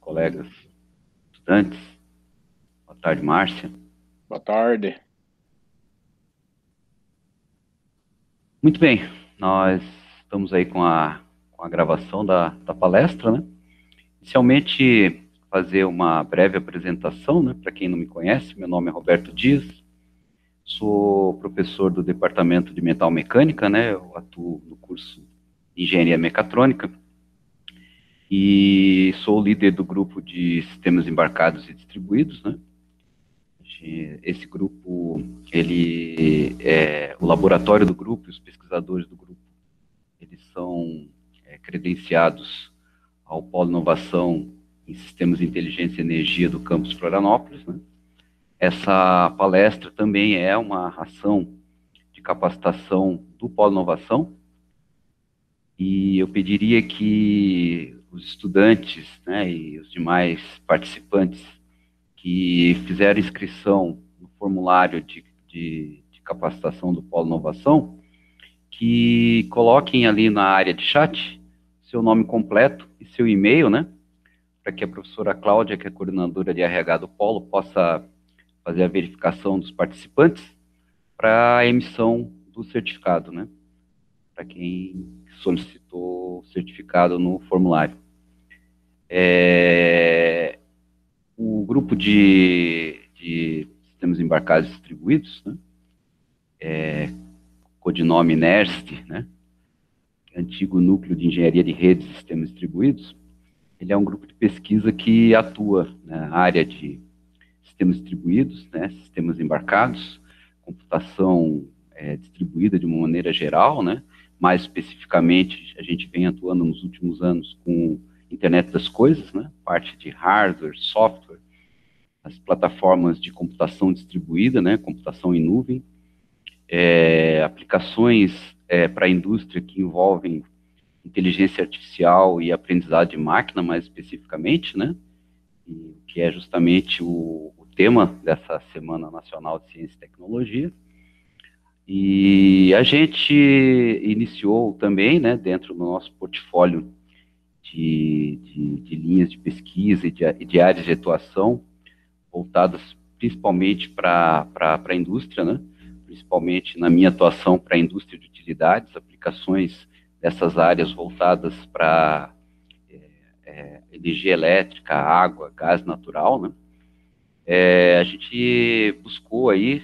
Colegas, estudantes. Boa tarde, Márcia. Boa tarde. Muito bem, nós estamos aí com a gravação da palestra, né? Inicialmente, fazer uma breve apresentação, né? Para quem não me conhece, meu nome é Roberto Dias, sou professor do Departamento de Metal Mecânica, né? Eu atuo no curso de Engenharia Mecatrônica e sou o líder do grupo de Sistemas Embarcados e Distribuídos, né? Esse grupo, ele é o laboratório do grupo, os pesquisadores do grupo, eles são credenciados ao Polo Inovação em Sistemas de Inteligência e Energia do campus Florianópolis, né? Essa palestra também é uma ação de capacitação do Polo Inovação, e eu pediria que os estudantes, né, e os demais participantes que fizeram inscrição no formulário de capacitação do Polo Inovação, que coloquem ali na área de chat seu nome completo e seu e-mail, né? Para que a professora Cláudia, que é coordenadora de RH do Polo, possa fazer a verificação dos participantes para a emissão do certificado, né? Para quem solicitou o certificado no formulário. O grupo de sistemas embarcados distribuídos, né? Codinome NERST, né? Antigo Núcleo de Engenharia de Redes e Sistemas Distribuídos, ele é um grupo de pesquisa que atua na área de sistemas distribuídos, né, sistemas embarcados, computação distribuída de uma maneira geral, né, mais especificamente, a gente vem atuando nos últimos anos com internet das coisas, né, parte de hardware, software, as plataformas de computação distribuída, né, computação em nuvem, aplicações para a indústria que envolvem inteligência artificial e aprendizado de máquina, mais especificamente, né? Que é justamente o tema dessa Semana Nacional de Ciência e Tecnologia. E a gente iniciou também, né, dentro do nosso portfólio de linhas de pesquisa e de áreas de atuação voltadas principalmente para a indústria, né? Principalmente na minha atuação para a indústria de utilidades, aplicações dessas áreas voltadas para energia elétrica, água, gás natural, né? A gente buscou aí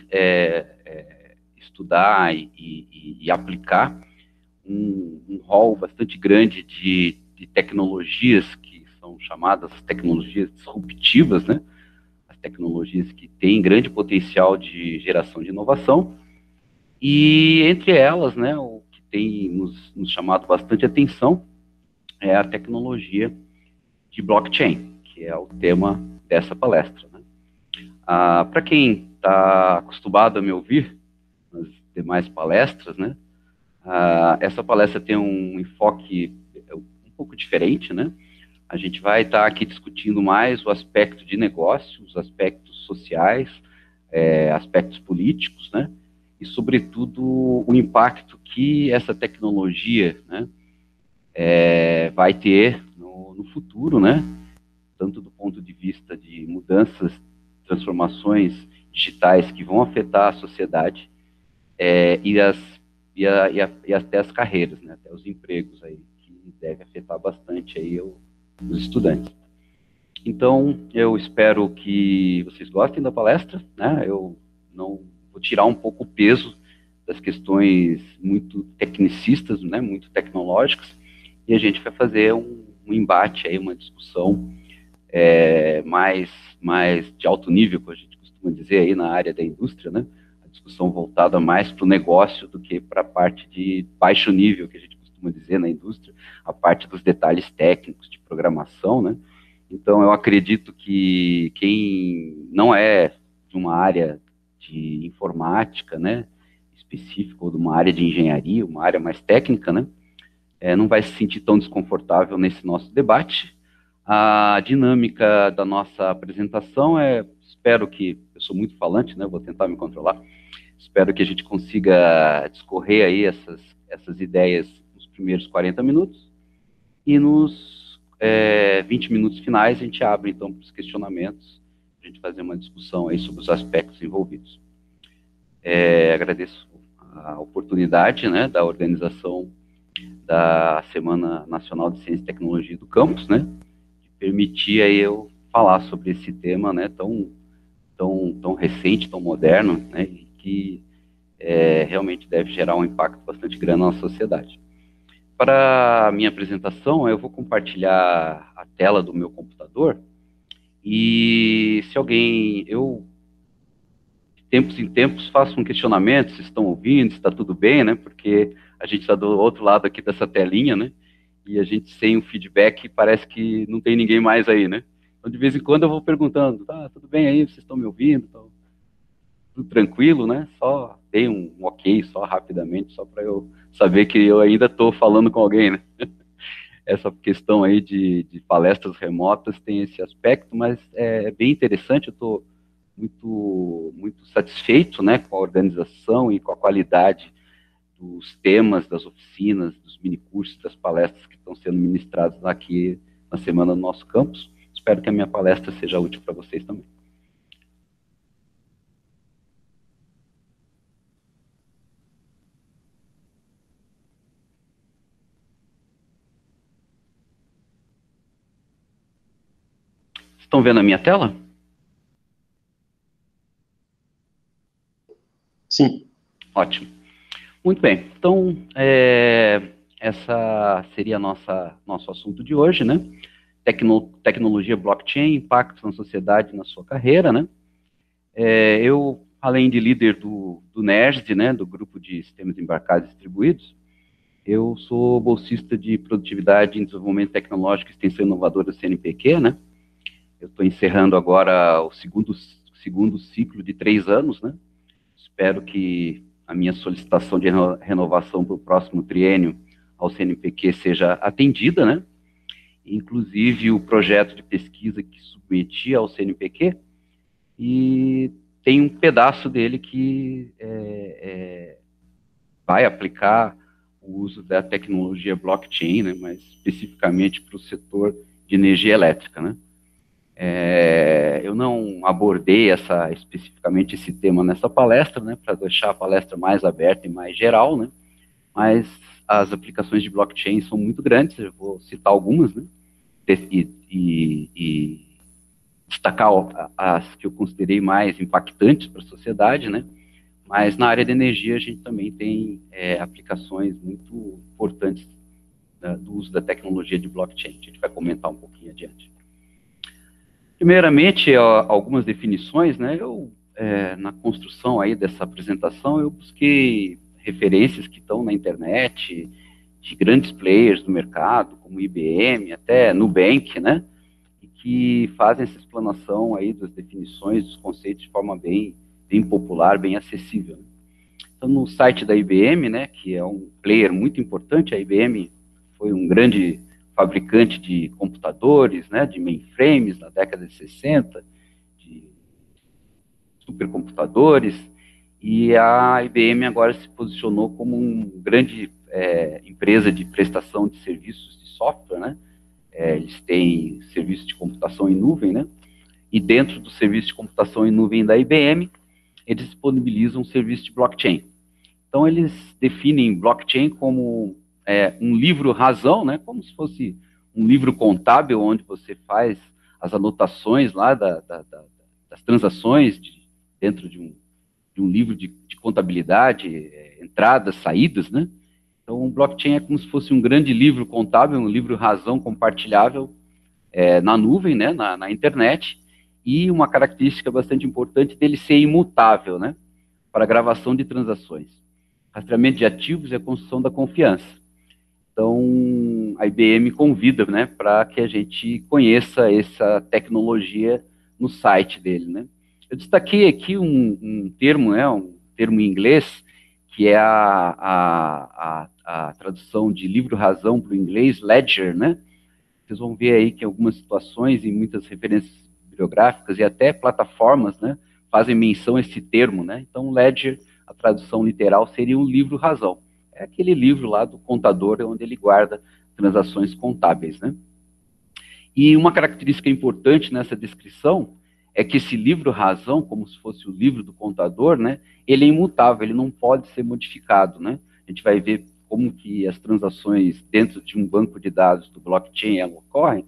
estudar e aplicar um rol bastante grande de tecnologias que são chamadas tecnologias disruptivas, né? As tecnologias que têm grande potencial de geração de inovação, e entre elas, né, o que tem nos chamado bastante atenção é a tecnologia de blockchain, que é o tema dessa palestra, né? Para quem está acostumado a me ouvir nas demais palestras, né, essa palestra tem um enfoque um pouco diferente, né? A gente vai estar aqui discutindo mais o aspecto de negócio, os aspectos sociais, aspectos políticos, né? E, sobretudo, o impacto que essa tecnologia, né, vai ter no futuro, né? Tanto do ponto de vista de mudanças, transformações digitais que vão afetar a sociedade, e, e até as carreiras, né? Até os empregos aí, que deve afetar bastante aí os estudantes. Então, eu espero que vocês gostem da palestra, né? Eu não vou tirar um pouco o peso das questões muito tecnicistas, né? Muito tecnológicas, e a gente vai fazer um embate aí, uma discussão mais de alto nível, que a gente costuma dizer aí na área da indústria, né? A discussão voltada mais para o negócio do que para a parte de baixo nível, que a gente costuma dizer na indústria, a parte dos detalhes técnicos de programação, né? Então, eu acredito que quem não é de uma área de informática, né, específica, ou de uma área de engenharia, uma área mais técnica, né, não vai se sentir tão desconfortável nesse nosso debate. A dinâmica da nossa apresentação espero que, eu sou muito falante, né, vou tentar me controlar, espero que a gente consiga discorrer aí essas ideias nos primeiros 40 minutos, e nos 20 minutos finais, a gente abre, então, para os questionamentos, a gente fazer uma discussão aí sobre os aspectos envolvidos. Agradeço a oportunidade, né, da organização da Semana Nacional de Ciência e Tecnologia do Campus, né, que permitia eu falar sobre esse tema, né, tão recente, tão moderno, né, e que realmente deve gerar um impacto bastante grande na sociedade. Para a minha apresentação, eu vou compartilhar a tela do meu computador e se alguém, eu de tempos em tempos faço um questionamento, se estão ouvindo, se está tudo bem, né, porque a gente está do outro lado aqui dessa telinha, né, e a gente sem um feedback parece que não tem ninguém mais aí, né. Então, de vez em quando eu vou perguntando, tá, tudo bem aí, vocês estão me ouvindo, então, tudo tranquilo, né, só dei um ok, só rapidamente, só para eu saber que eu ainda estou falando com alguém, né. Essa questão aí de palestras remotas tem esse aspecto, mas é bem interessante, eu estou muito satisfeito, né, com a organização e com a qualidade dos temas, das oficinas, dos minicursos, das palestras que estão sendo ministradas aqui na semana do nosso campus. Espero que a minha palestra seja útil para vocês também. Estão vendo a minha tela? Sim. Ótimo. Muito bem. Então, essa seria nosso assunto de hoje, né? Tecnologia blockchain, impactos na sociedade e na sua carreira, né? Eu, além de líder do NERSD, né, do Grupo de Sistemas Embarcados e Distribuídos, eu sou bolsista de Produtividade em Desenvolvimento Tecnológico e Extensão Inovadora do CNPq, né? Eu estou encerrando agora o segundo ciclo de 3 anos, né? Espero que a minha solicitação de renovação para o próximo triênio ao CNPq seja atendida, né? Inclusive o projeto de pesquisa que submeti ao CNPq, e tem um pedaço dele que vai aplicar o uso da tecnologia blockchain, né, mas especificamente para o setor de energia elétrica, né. Eu não abordei especificamente esse tema nessa palestra, né, para deixar a palestra mais aberta e mais geral, né, mas as aplicações de blockchain são muito grandes, eu vou citar algumas, né, e destacar as que eu considerei mais impactantes para a sociedade, né, mas na área de energia a gente também tem aplicações muito importantes do uso da tecnologia de blockchain, a gente vai comentar um pouquinho adiante. Primeiramente, algumas definições, né, na construção aí dessa apresentação, eu busquei referências que estão na internet, de grandes players do mercado, como IBM, até Nubank, né, e que fazem essa explanação aí das definições, dos conceitos de forma bem popular, bem acessível. Então, no site da IBM, né, que é um player muito importante, a IBM foi um grande fabricante de computadores, né, de mainframes na década de 60, de supercomputadores, e a IBM agora se posicionou como uma grande empresa de prestação de serviços de software, né, eles têm serviço de computação em nuvem, né, e dentro do serviço de computação em nuvem da IBM, eles disponibilizam um serviço de blockchain. Então, eles definem blockchain como um livro-razão, né, como se fosse um livro contábil, onde você faz as anotações lá das transações dentro de um livro de contabilidade, entradas, saídas, né? Então, o blockchain é como se fosse um grande livro contábil, um livro-razão compartilhável na nuvem, né, na internet, e uma característica bastante importante dele ser imutável, né, para gravação de transações. Rastreamento de ativos e a construção da confiança. Então, a IBM convida, né, para que a gente conheça essa tecnologia no site dele, né. Eu destaquei aqui um termo, né, um termo em inglês, que é a tradução de livro-razão para o inglês, ledger, né. Vocês vão ver aí que em algumas situações, e muitas referências bibliográficas e até plataformas, né, fazem menção a esse termo, né. Então, ledger, a tradução literal, seria um livro-razão. É aquele livro lá do contador, onde ele guarda transações contábeis, né. E uma característica importante nessa descrição é que esse livro-razão, como se fosse o livro do contador, né, ele é imutável, ele não pode ser modificado, né? A gente vai ver como que as transações dentro de um banco de dados do blockchain ocorrem,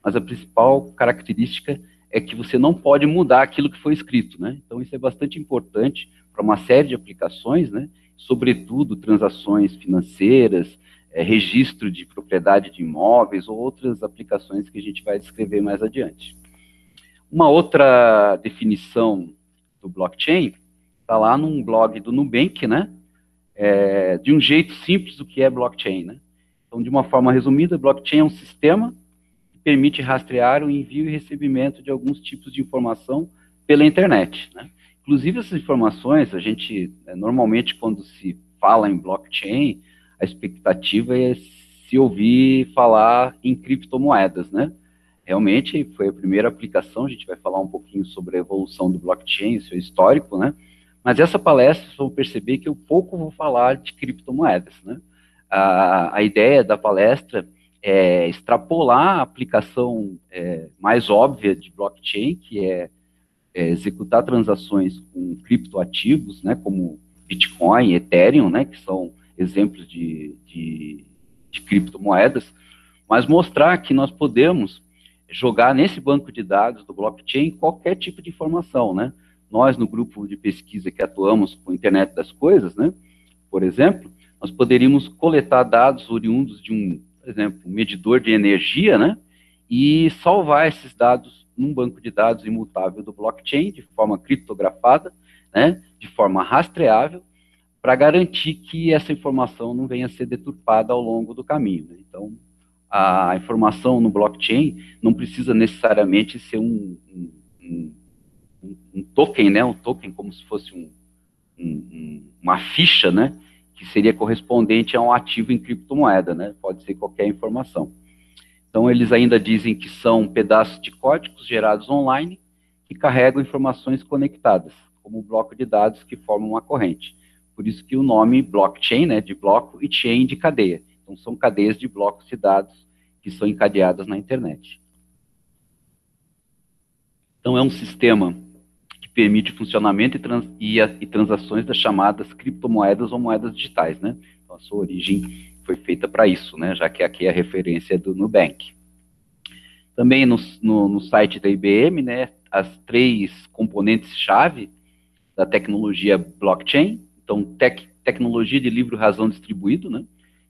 mas a principal característica é que você não pode mudar aquilo que foi escrito, né? Então isso é bastante importante para uma série de aplicações, né? Sobretudo transações financeiras, registro de propriedade de imóveis ou outras aplicações que a gente vai descrever mais adiante. Uma outra definição do blockchain está lá num blog do Nubank, né? De um jeito simples o que é blockchain, né? Então, de uma forma resumida, blockchain é um sistema que permite rastrear o envio e recebimento de alguns tipos de informação pela internet, né? Inclusive, essas informações, a gente, normalmente, quando se fala em blockchain, a expectativa é se ouvir falar em criptomoedas, né? Realmente foi a primeira aplicação, a gente vai falar um pouquinho sobre a evolução do blockchain, seu histórico, né? Mas essa palestra, vocês vão perceber que eu pouco vou falar de criptomoedas, né? A ideia da palestra é extrapolar a aplicação mais óbvia de blockchain, que é executar transações com criptoativos, né, como Bitcoin, Ethereum, né, que são exemplos de criptomoedas, mas mostrar que nós podemos jogar nesse banco de dados do blockchain qualquer tipo de informação, né? Nós, no grupo de pesquisa que atuamos com a internet das coisas, né, por exemplo, nós poderíamos coletar dados oriundos de por exemplo, um medidor de energia, né, e salvar esses dados num banco de dados imutável do blockchain, de forma criptografada, né, de forma rastreável, para garantir que essa informação não venha a ser deturpada ao longo do caminho, né? Então, a informação no blockchain não precisa necessariamente ser um token, né? Um token como se fosse uma ficha, né? Que seria correspondente a um ativo em criptomoeda, né? Pode ser qualquer informação. Então, eles ainda dizem que são pedaços de códigos gerados online que carregam informações conectadas, como um bloco de dados que formam uma corrente. Por isso que o nome blockchain, né, de bloco, e chain de cadeia. Então, são cadeias de blocos de dados que são encadeadas na internet. Então, é um sistema que permite o funcionamento e transações das chamadas criptomoedas ou moedas digitais, né? Então, a sua origem foi feita para isso, né? Já que aqui é a referência do Nubank. Também no site da IBM, né, as 3 componentes-chave da tecnologia blockchain. Então, tecnologia de livro-razão distribuído, né?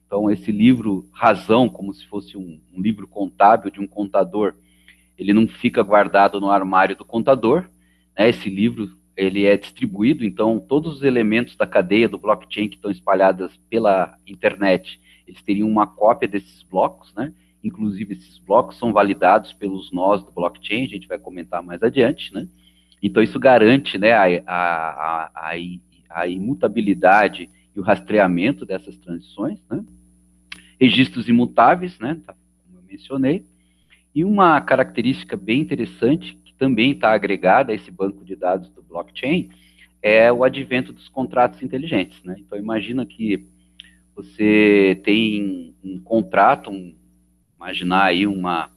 Então, esse livro-razão, como se fosse um livro contábil de um contador, ele não fica guardado no armário do contador, né? Esse livro, ele é distribuído, então, todos os elementos da cadeia do blockchain que estão espalhadas pela internet, eles teriam uma cópia desses blocos, né? Inclusive, esses blocos são validados pelos nós do blockchain, a gente vai comentar mais adiante, né? Então, isso garante, né, a imutabilidade e o rastreamento dessas transições, né? Registros imutáveis, né, como eu mencionei, e uma característica bem interessante, que também está agregada a esse banco de dados do blockchain, é o advento dos contratos inteligentes, né? Então, imagina que você tem um contrato, imaginar aí uma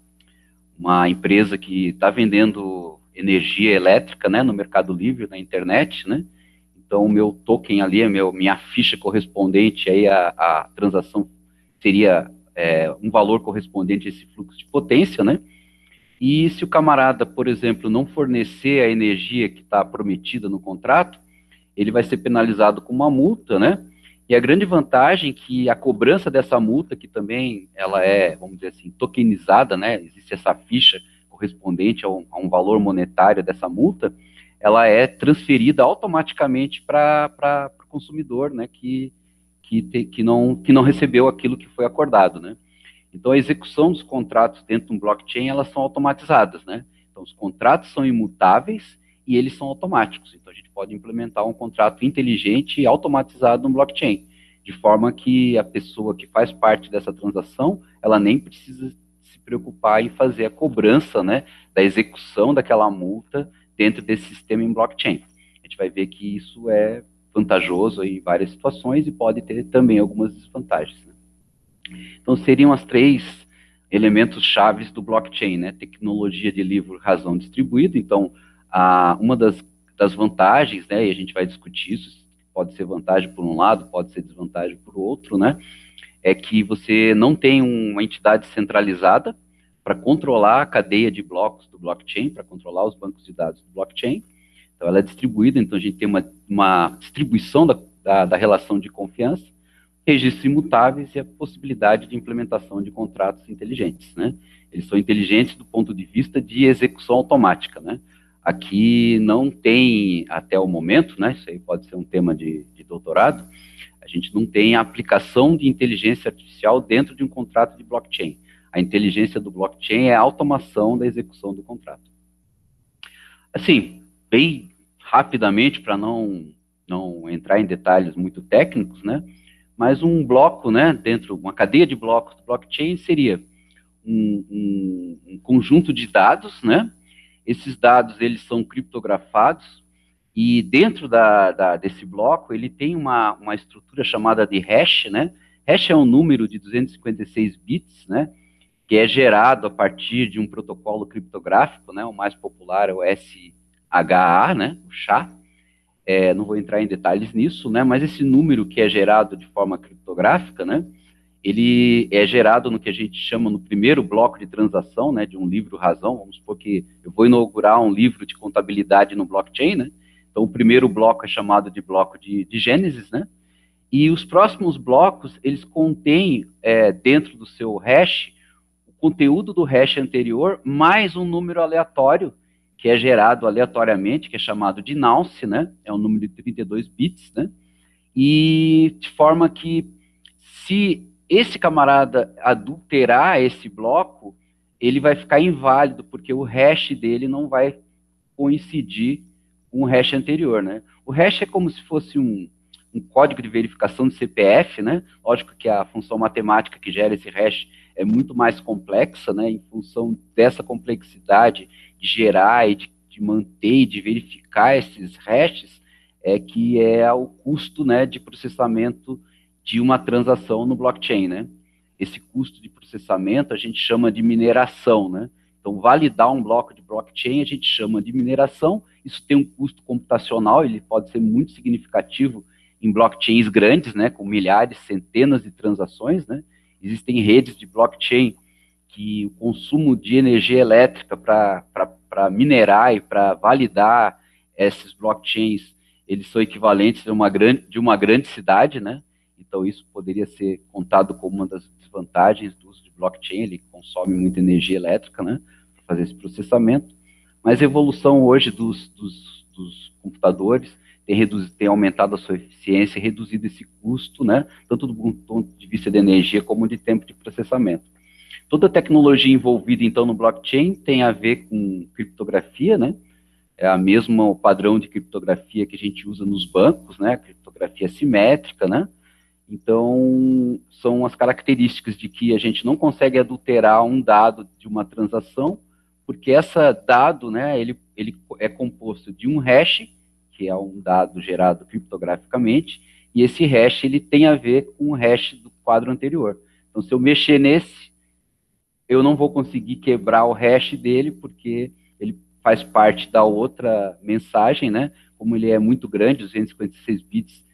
empresa que está vendendo energia elétrica, né, no Mercado Livre, na internet, né? Então, o meu token ali, minha ficha correspondente aí à transação seria um valor correspondente a esse fluxo de potência, né? E se o camarada, por exemplo, não fornecer a energia que está prometida no contrato, ele vai ser penalizado com uma multa, né? E a grande vantagem é que a cobrança dessa multa, que também ela é, vamos dizer assim, tokenizada, né? Existe essa ficha correspondente a um valor monetário dessa multa, ela é transferida automaticamente para o consumidor, né? Que não recebeu aquilo que foi acordado, né? Então, a execução dos contratos dentro de um blockchain, elas são automatizadas, né? Então, os contratos são imutáveis e eles são automáticos. Então, a gente pode implementar um contrato inteligente e automatizado no blockchain, de forma que a pessoa que faz parte dessa transação, ela nem precisa se preocupar em fazer a cobrança, né, da execução daquela multa dentro desse sistema em blockchain. A gente vai ver que isso é vantajoso em várias situações e pode ter também algumas desvantagens, né? Então, seriam as 3 elementos chaves do blockchain, né? Tecnologia de livre-razão distribuída. Então, uma das vantagens, né? E a gente vai discutir isso, pode ser vantagem por um lado, pode ser desvantagem por outro, né? É que você não tem uma entidade centralizada para controlar a cadeia de blocos do blockchain, para controlar os bancos de dados do blockchain. Então, ela é distribuída, então a gente tem uma distribuição da relação de confiança, registros imutáveis e a possibilidade de implementação de contratos inteligentes, né? Eles são inteligentes do ponto de vista de execução automática, né? Aqui não tem, até o momento, né? Isso aí pode ser um tema de doutorado, a gente não tem a aplicação de inteligência artificial dentro de um contrato de blockchain. A inteligência do blockchain é a automação da execução do contrato. Assim, bem rapidamente, para não entrar em detalhes muito técnicos, né? Mas um bloco, né, uma cadeia de blocos do blockchain seria um conjunto de dados, né? Esses dados, eles são criptografados e dentro desse bloco, ele tem uma estrutura chamada de hash, né? Hash é um número de 256 bits, né? Que é gerado a partir de um protocolo criptográfico, né? O mais popular é o SHA, né? O SHA. Não vou entrar em detalhes nisso, né? Mas esse número que é gerado de forma criptográfica, né? Ele é gerado no que a gente chama no primeiro bloco de transação, né? De um livro-razão. Vamos supor que eu vou inaugurar um livro de contabilidade no blockchain, né? Então, o primeiro bloco é chamado de bloco de Gênesis, né? E os próximos blocos, eles contêm dentro do seu hash o conteúdo do hash anterior mais um número aleatório que é gerado aleatoriamente, que é chamado de nonce, né? É um número de 32 bits, né? E de forma que, se esse camarada adulterar esse bloco, ele vai ficar inválido, porque o hash dele não vai coincidir com o hash anterior, né? O hash é como se fosse um código de verificação de CPF, né? Lógico que a função matemática que gera esse hash é muito mais complexa, né? Em função dessa complexidade de gerar e de manter e de verificar esses hashes, que é o custo, né, de processamento de uma transação no blockchain, né? Esse custo de processamento a gente chama de mineração, né? Então, validar um bloco de blockchain a gente chama de mineração. Isso tem um custo computacional, ele pode ser muito significativo em blockchains grandes, né, com milhares, centenas de transações, né? Existem redes de blockchain que o consumo de energia elétrica para minerar e para validar esses blockchains, eles são equivalentes a de uma grande cidade, né? Então, isso poderia ser contado como uma das desvantagens do uso de blockchain, ele consome muita energia elétrica, né, para fazer esse processamento. Mas a evolução hoje dos computadores tem aumentado a sua eficiência e reduzido esse custo, né, tanto do ponto de vista de energia como de tempo de processamento. Toda a tecnologia envolvida, então, no blockchain tem a ver com criptografia, né? É a mesma o padrão de criptografia que a gente usa nos bancos, né? Criptografia simétrica, né? Então, são as características de que a gente não consegue adulterar um dado de uma transação, porque esse dado, né, ele é composto de um hash, que é um dado gerado criptograficamente, e esse hash ele tem a ver com o hash do quadro anterior. Então, se eu mexer nesse, eu não vou conseguir quebrar o hash dele, porque ele faz parte da outra mensagem, né? Como ele é muito grande, 256 bits,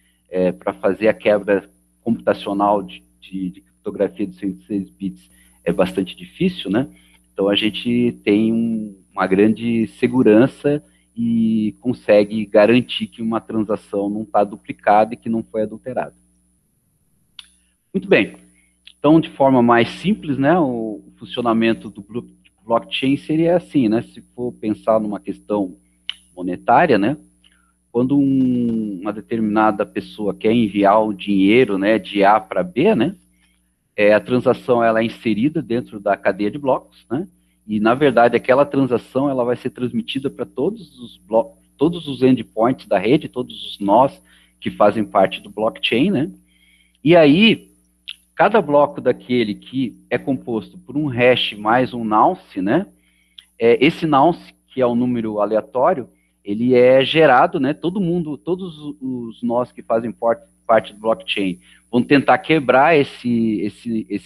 para fazer a quebra computacional de criptografia de 256 bits é bastante difícil, né? Então, a gente tem uma grande segurança e consegue garantir que uma transação não está duplicada e que não foi adulterada. Muito bem. Então, de forma mais simples, né, o funcionamento do blockchain seria assim, né, se for pensar numa questão monetária, né, quando uma determinada pessoa quer enviar o dinheiro, né, de A para B, né, a transação ela é inserida dentro da cadeia de blocos, né, e na verdade aquela transação ela vai ser transmitida para todos os blocos, todos os endpoints da rede, todos os nós que fazem parte do blockchain, né, e aí cada bloco daquele que é composto por um hash mais um nonce, né? Esse nonce, que é um número aleatório, ele é gerado, né? Todos os nós que fazem parte do blockchain vão tentar quebrar esse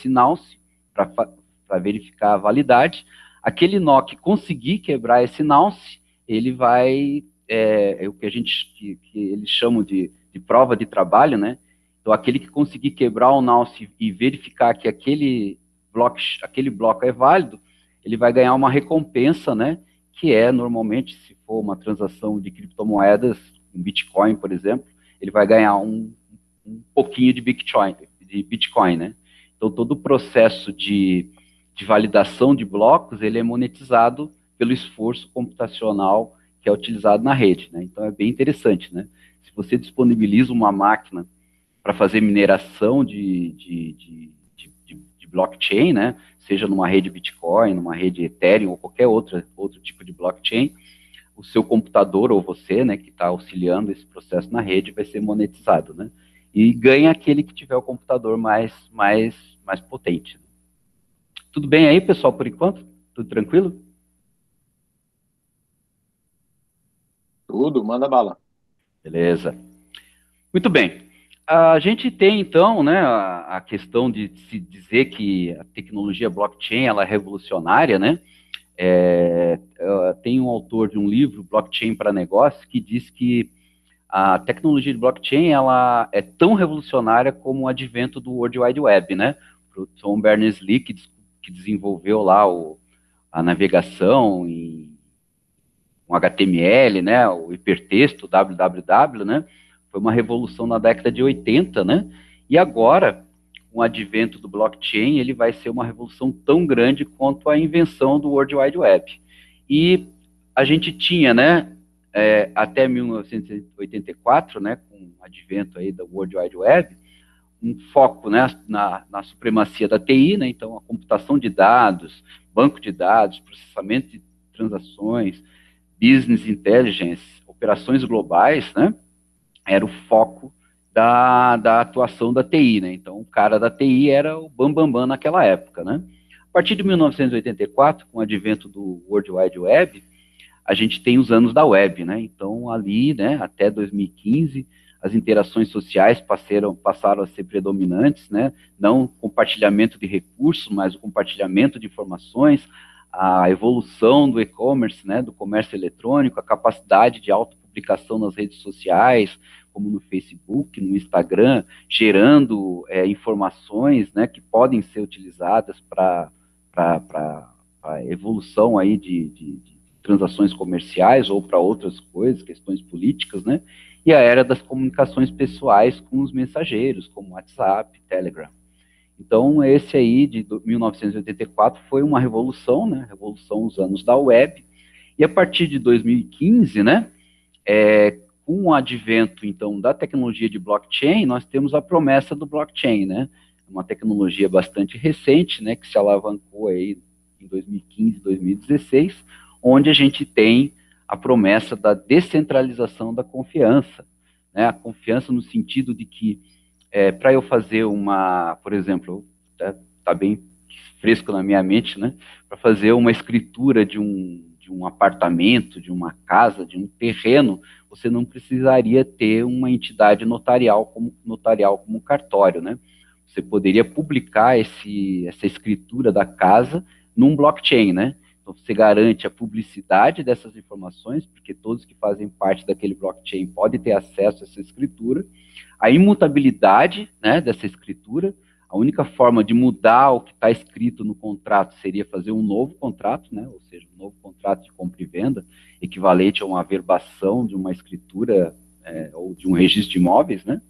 nonce para verificar a validade. Aquele nó que conseguir quebrar esse nonce, ele vai, é o que que eles chamam de prova de trabalho, né? Então, aquele que conseguir quebrar o nonce e verificar que aquele bloco é válido, ele vai ganhar uma recompensa, né? Que é, normalmente, se for uma transação de criptomoedas, um Bitcoin, por exemplo, ele vai ganhar um pouquinho de Bitcoin, né? Então, todo o processo de validação de blocos, ele é monetizado pelo esforço computacional que é utilizado na rede, né? Então, é bem interessante, né? Se você disponibiliza uma máquina para fazer mineração de blockchain, né? Seja numa rede Bitcoin, numa rede Ethereum ou qualquer outro tipo de blockchain, o seu computador ou você, né, que está auxiliando esse processo na rede, vai ser monetizado, né? E ganha aquele que tiver o computador mais potente. Tudo bem aí, pessoal, por enquanto? Tudo tranquilo? Tudo, manda bala. Beleza. Muito bem. A gente tem, então, né, a questão de se dizer que a tecnologia blockchain ela é revolucionária, né? Tem um autor de um livro, Blockchain para Negócios, que diz que a tecnologia de blockchain ela é tão revolucionária como o advento do World Wide Web, né? O Tom Berners-Lee, que desenvolveu lá a navegação com HTML, né? O hipertexto, www, né? Foi uma revolução na década de 80, né? E agora, com o advento do blockchain, ele vai ser uma revolução tão grande quanto a invenção do World Wide Web. E a gente tinha, né, até 1984, né, com o advento aí do World Wide Web, um foco, né, na supremacia da TI, né, então a computação de dados, banco de dados, processamento de transações, business intelligence, operações globais, né, era o foco da atuação da TI, né? Então, o cara da TI era o bambambam bam, bam naquela época, né? A partir de 1984, com o advento do World Wide Web, a gente tem os anos da web, né? Então, ali, né, até 2015, as interações sociais passaram a ser predominantes, né? Não compartilhamento de recursos, mas o compartilhamento de informações, a evolução do e-commerce, né, do comércio eletrônico, a capacidade de autopublicação nas redes sociais, como no Facebook, no Instagram, gerando informações, né, que podem ser utilizadas para a evolução aí de transações comerciais ou para outras coisas, questões políticas, né? E a era das comunicações pessoais com os mensageiros, como WhatsApp, Telegram. Então, esse aí, de 1984, foi uma revolução, né? Revolução os anos da web. E a partir de 2015, né? Com o advento, então, da tecnologia de blockchain, nós temos a promessa do blockchain, né? Uma tecnologia bastante recente, né? Que se alavancou aí em 2015, 2016, onde a gente tem a promessa da descentralização da confiança, né? A confiança no sentido de que para eu fazer por exemplo, tá bem fresco na minha mente, né? Para fazer uma escritura de um apartamento, de uma casa, de um terreno, você não precisaria ter uma entidade notarial como um cartório, né? Você poderia publicar essa escritura da casa num blockchain, né? Então, você garante a publicidade dessas informações, porque todos que fazem parte daquele blockchain podem ter acesso a essa escritura, a imutabilidade, né, dessa escritura. A única forma de mudar o que está escrito no contrato seria fazer um novo contrato, né, ou seja, um novo contrato de compra e venda, equivalente a uma averbação de uma escritura ou de um registro de imóveis, né?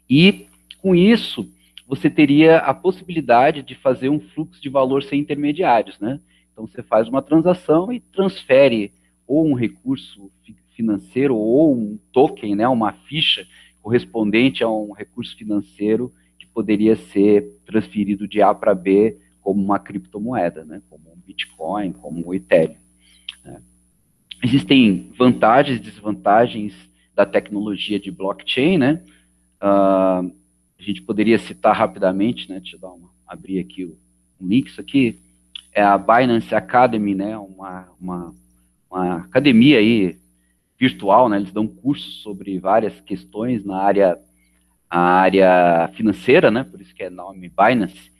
E, com isso, você teria a possibilidade de fazer um fluxo de valor sem intermediários, né? Então, você faz uma transação e transfere ou um recurso financeiro ou um token, né, uma ficha correspondente a um recurso financeiro que poderia ser transferido de A para B como uma criptomoeda, né, como um Bitcoin, como o Ethereum. Né? Existem vantagens e desvantagens da tecnologia de blockchain, né? A gente poderia citar rapidamente, né? Deixa eu abrir aqui um link. Isso aqui é a Binance Academy, né? Uma academia aí virtual, né? Eles dão cursos sobre várias questões na área financeira, né? Por isso que é nome Binance,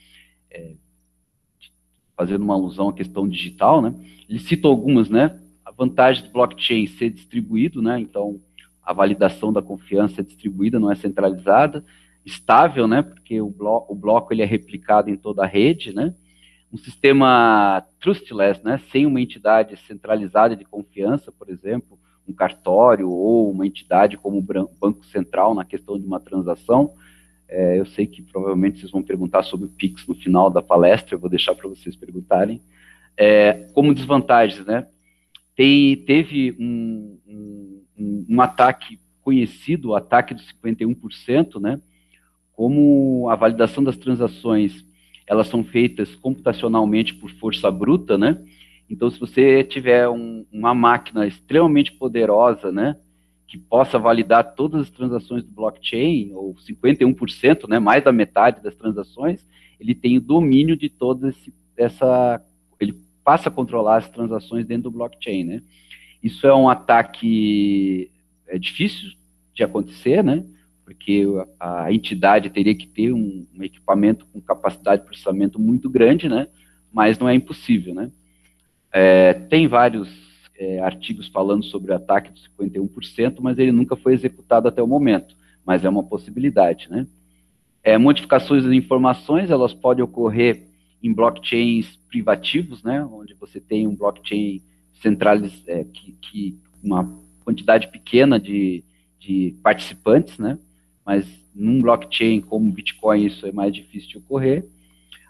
fazendo uma alusão à questão digital, né? Ele cita algumas, né? A vantagem do blockchain ser distribuído, né? Então, a validação da confiança é distribuída, não é centralizada, estável, né? Porque o bloco ele é replicado em toda a rede, né? Um sistema trustless, né? Sem uma entidade centralizada de confiança, por exemplo, um cartório ou uma entidade como o Banco Central na questão de uma transação. Eu sei que provavelmente vocês vão perguntar sobre o Pix no final da palestra, eu vou deixar para vocês perguntarem. Como desvantagens, né? Teve um ataque conhecido, o ataque dos 51%, né? Como a validação das transações, elas são feitas computacionalmente por força bruta, né? Então, se você tiver uma máquina extremamente poderosa, né, que possa validar todas as transações do blockchain, ou 51%, né, mais da metade das transações, ele tem o domínio de toda ele passa a controlar as transações dentro do blockchain, né? Isso é um ataque difícil de acontecer, né? Porque a entidade teria que ter um equipamento com capacidade de processamento muito grande, né? Mas não é impossível, né? Tem vários artigos falando sobre o ataque dos 51%, mas ele nunca foi executado até o momento, mas é uma possibilidade, né? Modificações das informações, elas podem ocorrer em blockchains privativos, né? Onde você tem um blockchain centralizado, que uma quantidade pequena de participantes, né? Mas num blockchain como o Bitcoin isso é mais difícil de ocorrer.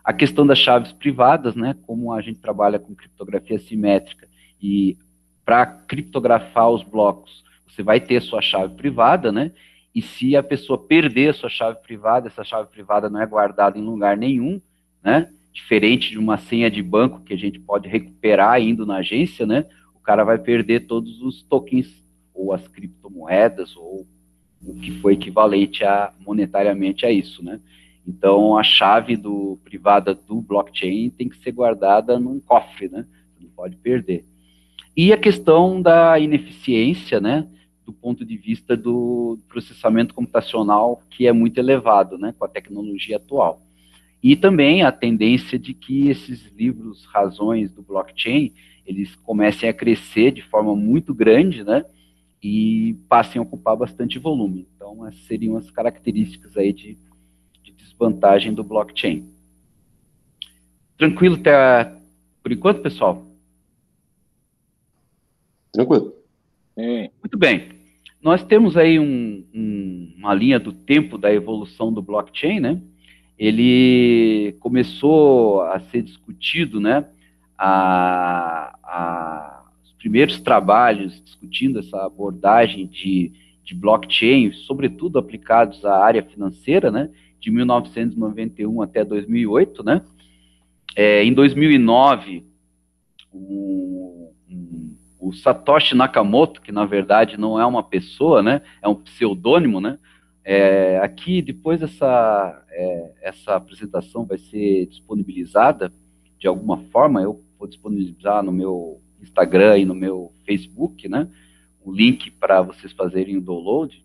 A questão das chaves privadas, né? Como a gente trabalha com criptografia simétrica e para criptografar os blocos, você vai ter a sua chave privada, né? E se a pessoa perder a sua chave privada, essa chave privada não é guardada em lugar nenhum, né? Diferente de uma senha de banco que a gente pode recuperar indo na agência, né? O cara vai perder todos os tokens ou as criptomoedas ou o que foi equivalente monetariamente a isso, né? Então, a chave privada do blockchain tem que ser guardada num cofre, né? Você não pode perder. E a questão da ineficiência, né? Do ponto de vista do processamento computacional, que é muito elevado, né? Com a tecnologia atual. E também a tendência de que esses livros razões do blockchain, eles comecem a crescer de forma muito grande, né? E passem a ocupar bastante volume. Então, essas seriam as características aí de desvantagem do blockchain. Tranquilo até por enquanto, pessoal? Tranquilo. Muito bem. Nós temos aí uma linha do tempo da evolução do blockchain, né? Ele começou a ser discutido, né? Os primeiros trabalhos discutindo essa abordagem de blockchain, sobretudo aplicados à área financeira, né? De 1991 até 2008, né? Em 2009, o Satoshi Nakamoto, que na verdade não é uma pessoa, né? É um pseudônimo, né? Aqui, depois essa apresentação vai ser disponibilizada de alguma forma, eu vou disponibilizar no meu Instagram e no meu Facebook, né? O link para vocês fazerem o download.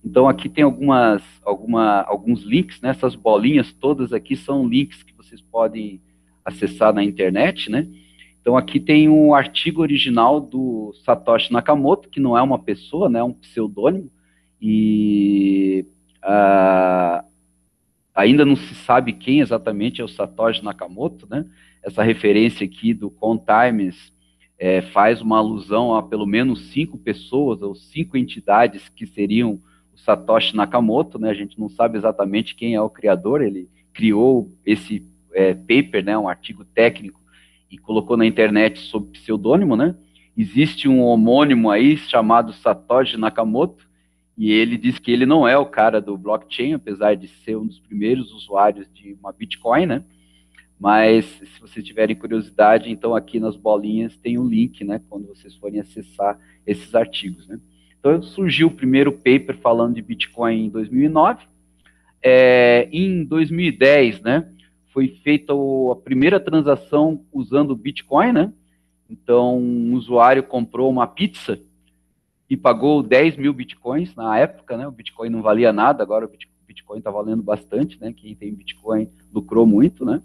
Então, aqui tem alguns links, né? Essas bolinhas todas aqui são links que vocês podem acessar na internet, né? Então, aqui tem um artigo original do Satoshi Nakamoto, que não é uma pessoa, né? É um pseudônimo, e ainda não se sabe quem exatamente é o Satoshi Nakamoto, né? Essa referência aqui do Contimes faz uma alusão a pelo menos 5 pessoas ou 5 entidades que seriam o Satoshi Nakamoto, né? A gente não sabe exatamente quem é o criador, ele criou esse paper, né? Um artigo técnico e colocou na internet sob pseudônimo, né? Existe um homônimo aí chamado Satoshi Nakamoto, e ele diz que ele não é o cara do blockchain, apesar de ser um dos primeiros usuários de uma Bitcoin, né? Mas, se vocês tiverem curiosidade, então aqui nas bolinhas tem um link, né? Quando vocês forem acessar esses artigos, né? Então, surgiu o primeiro paper falando de Bitcoin em 2009. Em 2010, né? Foi feita a primeira transação usando o Bitcoin, né? Então, um usuário comprou uma pizza e pagou 10 mil Bitcoins na época, né? O Bitcoin não valia nada, agora o Bitcoin está valendo bastante, né? Quem tem Bitcoin lucrou muito, né?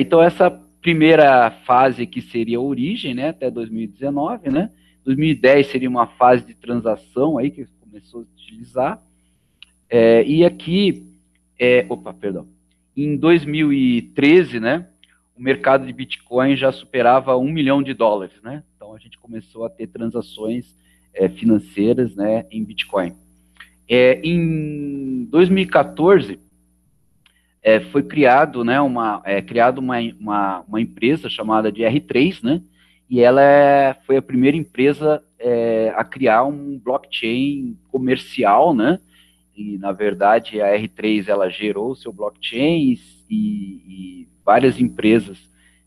Então, essa primeira fase que seria a origem, né, até 2019, né, 2010 seria uma fase de transação aí que começou a utilizar, e aqui, em 2013, né, o mercado de Bitcoin já superava $1 milhão, né, então a gente começou a ter transações financeiras, né, em Bitcoin. Em 2014, foi criado, né, uma empresa chamada de R3, né, e ela foi a primeira empresa a criar um blockchain comercial, né, e na verdade a R3 ela gerou o seu blockchain e várias empresas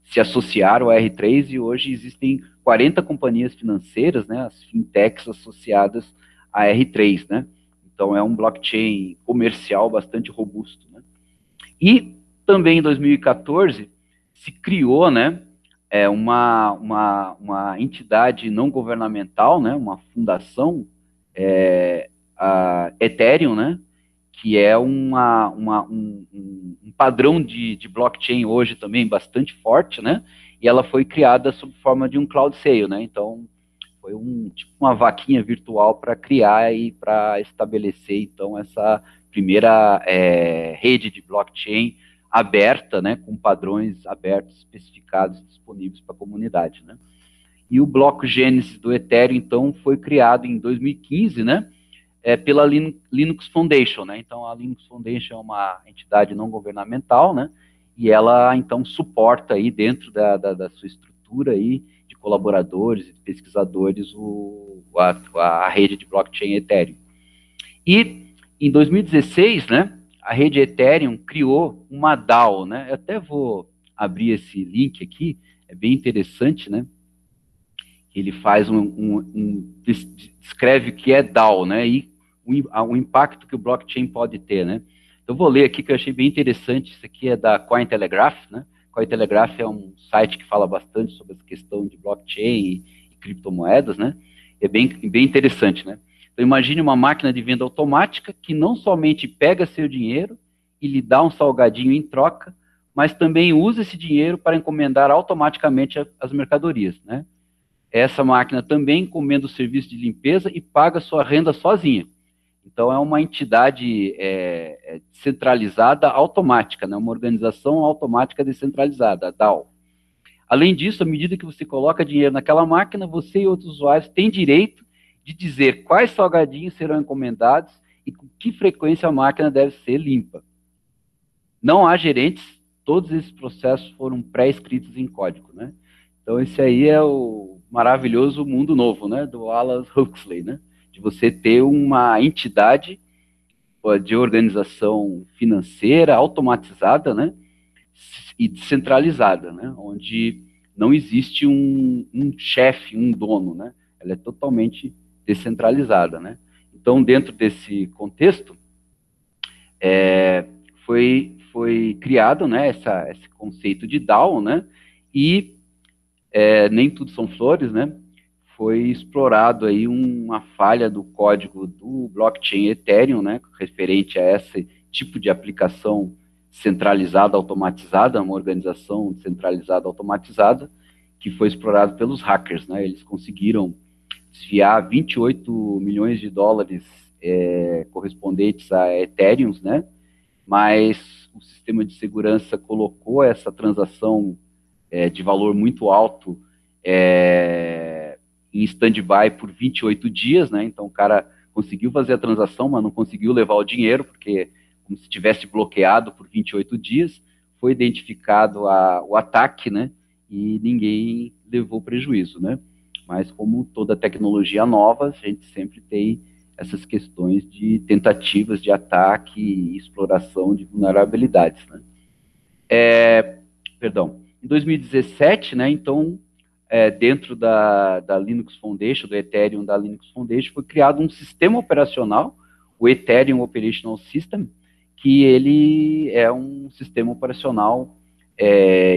se associaram à R3 e hoje existem 40 companhias financeiras, né, as fintechs associadas à R3, né, então é um blockchain comercial bastante robusto, né. E também em 2014 se criou, né, uma entidade não governamental, né, uma fundação, a Ethereum, né, que é um padrão de blockchain hoje também bastante forte, né, e ela foi criada sob forma de um cloud sale, né, então foi tipo uma vaquinha virtual para criar e para estabelecer, então, essa primeira rede de blockchain aberta, né, com padrões abertos, especificados, disponíveis para a comunidade, né. E o bloco Gênesis do Ethereum, então, foi criado em 2015, né, pela Linux Foundation, né, então a Linux Foundation é uma entidade não governamental, né, e ela, então, suporta aí dentro da sua estrutura aí, de colaboradores e pesquisadores, a rede de blockchain Ethereum. E em 2016, né, a rede Ethereum criou uma DAO, né, eu até vou abrir esse link aqui, é bem interessante, né, ele faz descreve o que é DAO, né, e o impacto que o blockchain pode ter, né. Eu vou ler aqui que eu achei bem interessante, isso aqui é da Cointelegraph, né, Cointelegraph é um site que fala bastante sobre essa questão de blockchain e criptomoedas, né, é bem interessante, né. Então, imagine uma máquina de venda automática que não somente pega seu dinheiro e lhe dá um salgadinho em troca, mas também usa esse dinheiro para encomendar automaticamente as mercadorias, né. Essa máquina também encomenda o serviço de limpeza e paga sua renda sozinha. Então, é uma entidade descentralizada automática, né? Uma organização automática descentralizada, a DAO. Além disso, à medida que você coloca dinheiro naquela máquina, você e outros usuários têm direito de dizer quais salgadinhos serão encomendados e com que frequência a máquina deve ser limpa. Não há gerentes, todos esses processos foram pré-escritos em código, né? Então, esse aí é o maravilhoso mundo novo, né, do Aldous Huxley, né, de você ter uma entidade de organização financeira automatizada, né, e descentralizada, né, onde não existe um chefe, um dono, né, ela é totalmente descentralizada, né. Então, dentro desse contexto, foi criado, né, esse conceito de DAO, né, e nem tudo são flores, né, foi explorado aí uma falha do código do blockchain Ethereum, né, referente a esse tipo de aplicação centralizada, automatizada, uma organização centralizada, automatizada, que foi explorado pelos hackers, né, eles conseguiram desviar 28 milhões de dólares correspondentes a Ethereum, né, mas o sistema de segurança colocou essa transação de valor muito alto em stand-by por 28 dias, né? Então o cara conseguiu fazer a transação, mas não conseguiu levar o dinheiro, porque como se tivesse bloqueado por 28 dias, foi identificado o ataque, né? E ninguém levou prejuízo, né? Mas como toda tecnologia nova, a gente sempre tem essas questões de tentativas de ataque e exploração de vulnerabilidades, né? Em 2017, né, então, dentro da Linux Foundation, do Ethereum da Linux Foundation, foi criado um sistema operacional, o Ethereum Operational System, que ele é um sistema operacional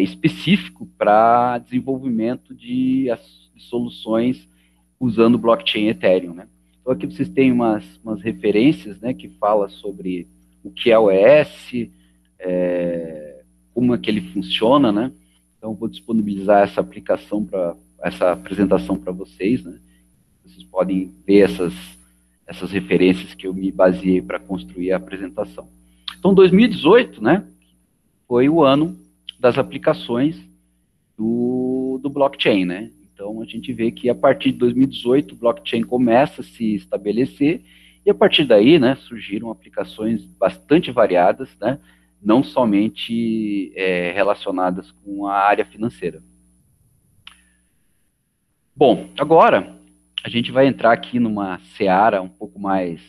específico para desenvolvimento de soluções usando blockchain Ethereum, né. Então, aqui vocês têm umas referências, né, que fala sobre o que é o ES, como é que ele funciona, né. Então, vou disponibilizar essa essa apresentação para vocês, né? Vocês podem ver essas referências que eu me baseei para construir a apresentação. Então, 2018, né, foi o ano das aplicações do blockchain, né? Então, a gente vê que a partir de 2018, o blockchain começa a se estabelecer, e a partir daí, né, surgiram aplicações bastante variadas, né, não somente relacionadas com a área financeira. Bom, agora a gente vai entrar aqui numa seara um pouco mais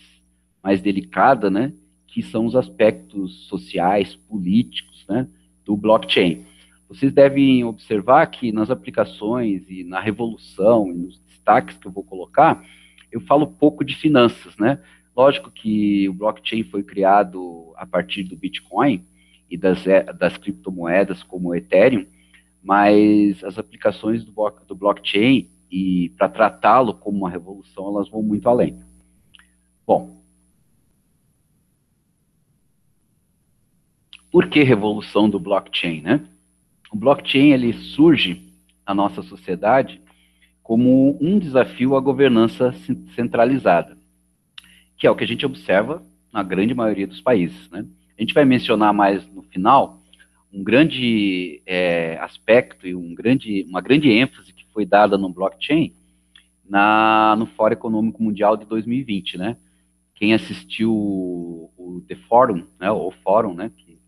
delicada, né, que são os aspectos sociais, políticos, né, do blockchain. Vocês devem observar que nas aplicações e na revolução e nos destaques que eu vou colocar, eu falo pouco de finanças, né? Lógico que o blockchain foi criado a partir do Bitcoin e das criptomoedas como o Ethereum, mas as aplicações do blockchain, e para tratá-lo como uma revolução, elas vão muito além. Bom, por que revolução do blockchain, né? O blockchain, ele surge na nossa sociedade como um desafio à governança centralizada, que é o que a gente observa na grande maioria dos países, né? A gente vai mencionar mais no final um grande aspecto e uma grande ênfase que foi dada no blockchain no Fórum Econômico Mundial de 2020, né? Quem assistiu o The Forum, né, o Fórum, né, que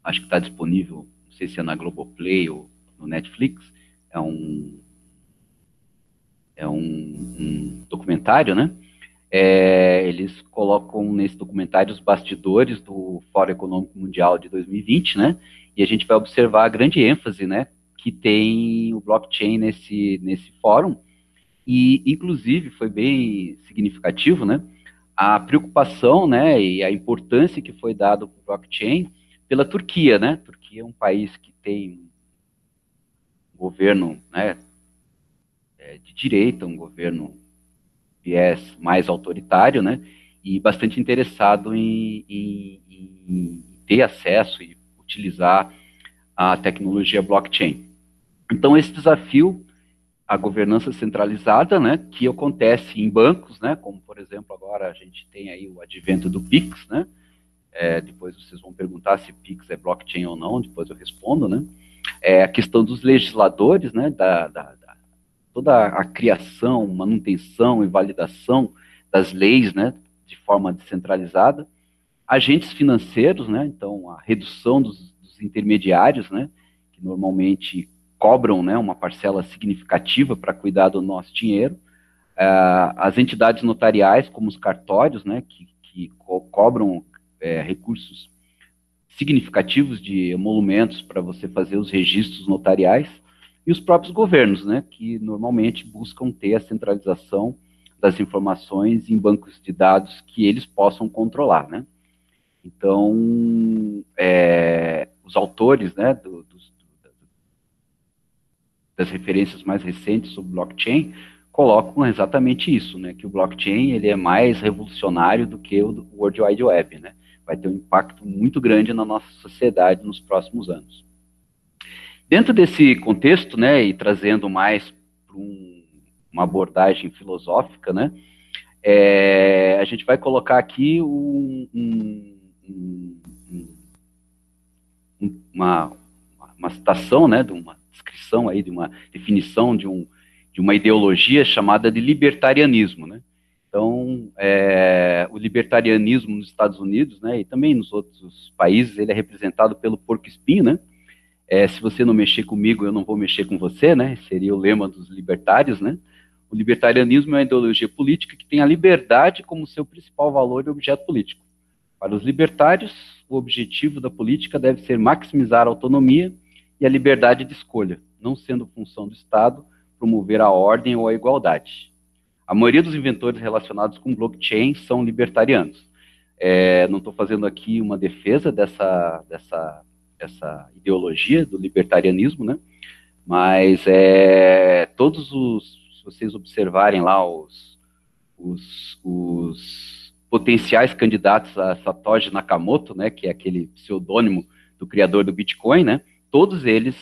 acho que está disponível, não sei se é na Globoplay ou no Netflix, é um documentário, né? Eles colocam nesse documentário os bastidores do Fórum Econômico Mundial de 2020, né? E a gente vai observar a grande ênfase, né, que tem o blockchain nesse fórum, e inclusive foi bem significativo, né, a preocupação, né, e a importância que foi dada para o blockchain pela Turquia, né? A Turquia é um país que tem um governo, né, de direita, um governo viés mais autoritário, né, e bastante interessado em ter acesso e utilizar a tecnologia blockchain. Então, esse desafio, a governança centralizada, né, que acontece em bancos, né, como, por exemplo, agora a gente tem aí o advento do Pix, né, depois vocês vão perguntar se Pix é blockchain ou não, depois eu respondo, né, a questão dos legisladores, né, toda a criação, manutenção e validação das leis, né, de forma descentralizada, agentes financeiros, né, então a redução dos intermediários, né, que normalmente cobram, né, uma parcela significativa para cuidar do nosso dinheiro, as entidades notariais, como os cartórios, né, que cobram recursos significativos de emolumentos para você fazer os registros notariais, e os próprios governos, né, que normalmente buscam ter a centralização das informações em bancos de dados que eles possam controlar, né. Então, os autores, né, das referências mais recentes sobre blockchain colocam exatamente isso, né, que o blockchain ele é mais revolucionário do que o World Wide Web, né, vai ter um impacto muito grande na nossa sociedade nos próximos anos. Dentro desse contexto, né, e trazendo mais para uma abordagem filosófica, né, a gente vai colocar aqui uma citação, né, de uma descrição aí, de uma definição de uma ideologia chamada de libertarianismo, né. Então, o libertarianismo nos Estados Unidos, né, e também nos outros países, ele é representado pelo porco-espinho, né. Se você não mexer comigo, eu não vou mexer com você, né? Seria o lema dos libertários, né? O libertarianismo é uma ideologia política que tem a liberdade como seu principal valor e objeto político. Para os libertários, o objetivo da política deve ser maximizar a autonomia e a liberdade de escolha, não sendo função do Estado promover a ordem ou a igualdade. A maioria dos inventores relacionados com blockchain são libertarianos. Não estou fazendo aqui uma defesa dessa ideologia do libertarianismo, né? Mas se vocês observarem lá os potenciais candidatos a Satoshi Nakamoto, né, que é aquele pseudônimo do criador do Bitcoin, né? Todos eles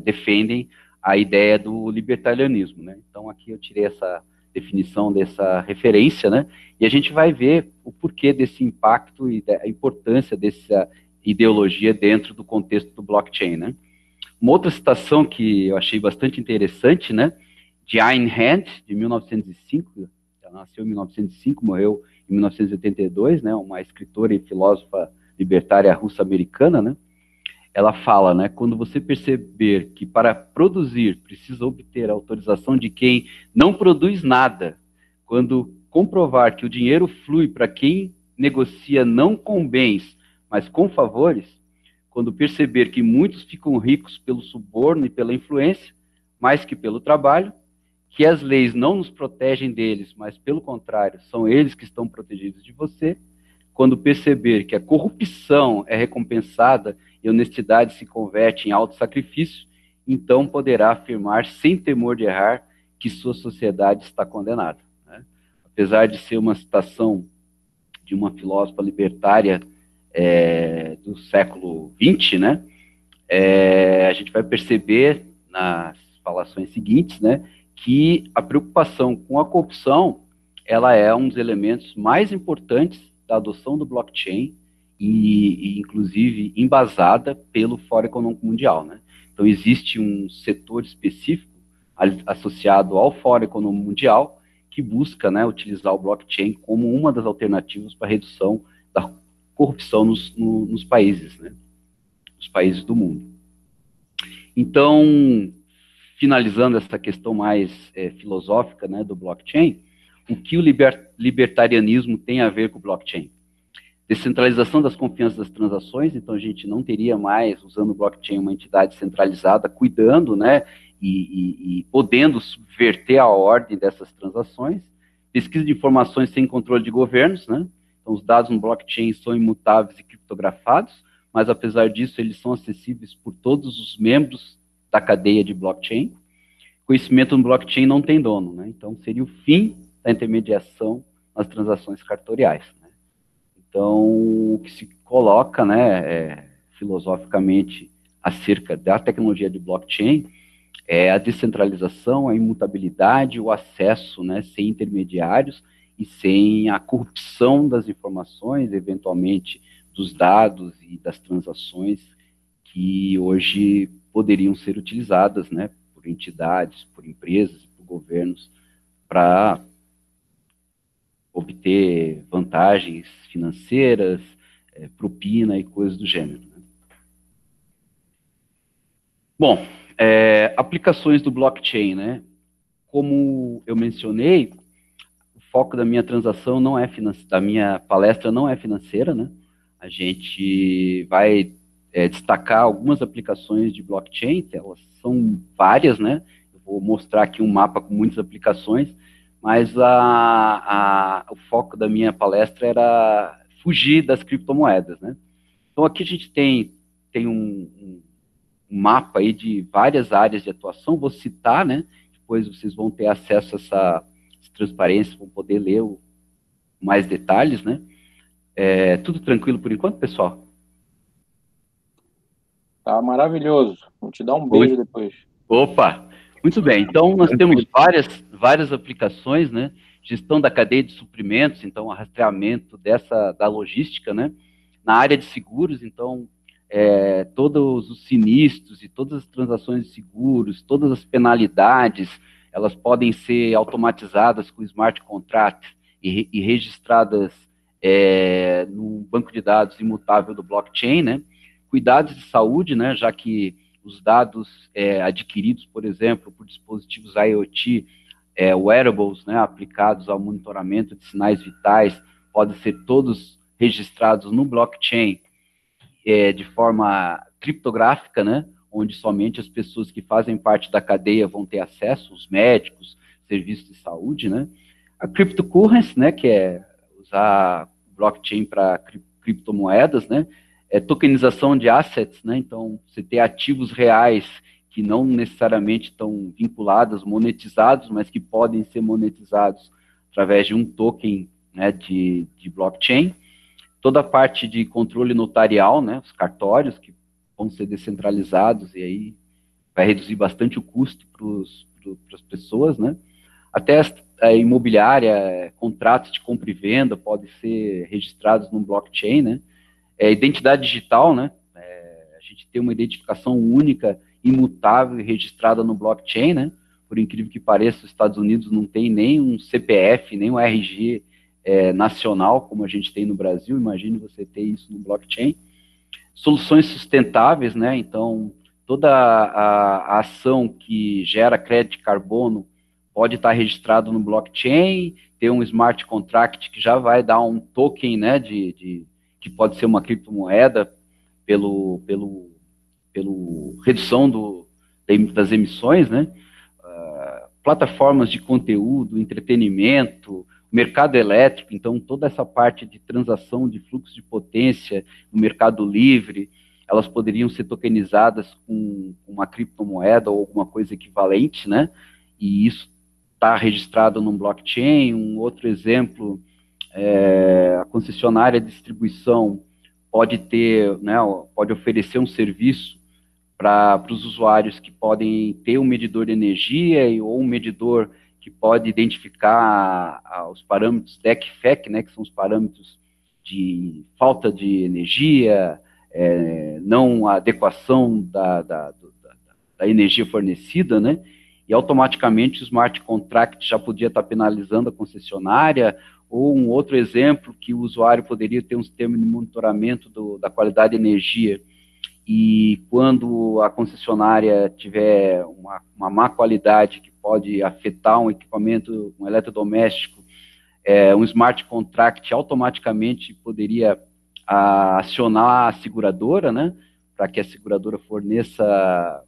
defendem a ideia do libertarianismo, né? Então, aqui eu tirei essa definição dessa referência, né? E a gente vai ver o porquê desse impacto e a importância dessa ideologia dentro do contexto do blockchain, né? Uma outra citação que eu achei bastante interessante, né? De Ayn Rand, de 1905, ela nasceu em 1905, morreu em 1982, né? Uma escritora e filósofa libertária russa-americana, né? Ela fala, né, quando você perceber que para produzir precisa obter a autorização de quem não produz nada, quando comprovar que o dinheiro flui para quem negocia não com bens, mas com favores, quando perceber que muitos ficam ricos pelo suborno e pela influência, mais que pelo trabalho, que as leis não nos protegem deles, mas pelo contrário, são eles que estão protegidos de você, quando perceber que a corrupção é recompensada e a honestidade se converte em autossacrifício, então poderá afirmar, sem temor de errar, que sua sociedade está condenada. Né? Apesar de ser uma citação de uma filósofa libertária do século XX, né, a gente vai perceber nas falações seguintes, né, que a preocupação com a corrupção ela é um dos elementos mais importantes da adoção do blockchain e inclusive, embasada pelo Fórum Econômico Mundial, né? Então, existe um setor específico associado ao Fórum Econômico Mundial que busca, né, utilizar o blockchain como uma das alternativas para a redução da corrupção nos países, né? Nos países do mundo. Então, finalizando essa questão mais filosófica, né, do blockchain, o que o libertarianismo tem a ver com o blockchain? Descentralização das confianças das transações, então a gente não teria mais, usando o blockchain, uma entidade centralizada, cuidando, né, e podendo subverter a ordem dessas transações. Pesquisa de informações sem controle de governos, né, então os dados no blockchain são imutáveis e criptografados, mas apesar disso eles são acessíveis por todos os membros da cadeia de blockchain. Conhecimento no blockchain não tem dono, né, então seria o fim da intermediação nas transações cartoriais. Né? Então, o que se coloca, né, filosoficamente, acerca da tecnologia de blockchain é a descentralização, a imutabilidade, o acesso, né, sem intermediários e sem a corrupção das informações, eventualmente dos dados e das transações que hoje poderiam ser utilizadas, né, por entidades, por empresas, por governos, para obter vantagens financeiras, propina e coisas do gênero. Né? Bom, aplicações do blockchain, né? Como eu mencionei, o foco da minha transação não é da minha palestra não é financeira, né? A gente vai destacar algumas aplicações de blockchain, elas são várias, né? Eu vou mostrar aqui um mapa com muitas aplicações, mas o foco da minha palestra era fugir das criptomoedas, né? Então, aqui a gente tem um mapa aí de várias áreas de atuação, vou citar, né? Depois vocês vão ter acesso a essa transparência, vão poder ler mais detalhes, né? Tudo tranquilo por enquanto, pessoal? Tá maravilhoso. Vou te dar um beijo depois. Opa! Muito bem, então nós temos várias aplicações, né? Gestão da cadeia de suprimentos, então rastreamento da logística, né? Na área de seguros, então todos os sinistros e todas as transações de seguros, todas as penalidades, elas podem ser automatizadas com smart contracts e registradas no banco de dados imutável do blockchain, né? Cuidados de saúde, né? Já que os dados adquiridos, por exemplo, por dispositivos IoT, wearables, né, aplicados ao monitoramento de sinais vitais, podem ser todos registrados no blockchain de forma criptográfica, né, onde somente as pessoas que fazem parte da cadeia vão ter acesso, os médicos, serviços de saúde, né. A cryptocurrency, né, que é usar blockchain para criptomoedas, né, tokenização de assets, né? Então, você ter ativos reais que não necessariamente estão vinculados, monetizados, mas que podem ser monetizados através de um token, né, de blockchain. Toda a parte de controle notarial, né, os cartórios, que vão ser descentralizados, e aí vai reduzir bastante o custo para as pessoas, né? Até a imobiliária, contratos de compra e venda podem ser registrados no blockchain, né? Identidade digital, né? A gente tem uma identificação única, imutável e registrada no blockchain, né? Por incrível que pareça, os Estados Unidos não tem nem um CPF, nem um RG nacional, como a gente tem no Brasil. Imagine você ter isso no blockchain. Soluções sustentáveis, né? Então, toda a ação que gera crédito de carbono pode estar registrado no blockchain, ter um smart contract que já vai dar um token, né, que pode ser uma criptomoeda pelo redução das emissões, né? Plataformas de conteúdo, entretenimento, mercado elétrico, então toda essa parte de transação de fluxo de potência no mercado livre, elas poderiam ser tokenizadas com uma criptomoeda ou alguma coisa equivalente, né? E isso está registrado num blockchain. Um outro exemplo, a concessionária de distribuição pode ter, né, pode oferecer um serviço para os usuários que podem ter um medidor de energia ou um medidor que pode identificar os parâmetros DEC e FEC, né, que são os parâmetros de falta de energia, não adequação da energia fornecida, né, e automaticamente o smart contract já podia estar penalizando a concessionária. Ou um outro exemplo, que o usuário poderia ter um sistema de monitoramento da qualidade de energia, e quando a concessionária tiver uma má qualidade que pode afetar um equipamento, um eletrodoméstico, um smart contract automaticamente poderia acionar a seguradora, né, para que a seguradora forneça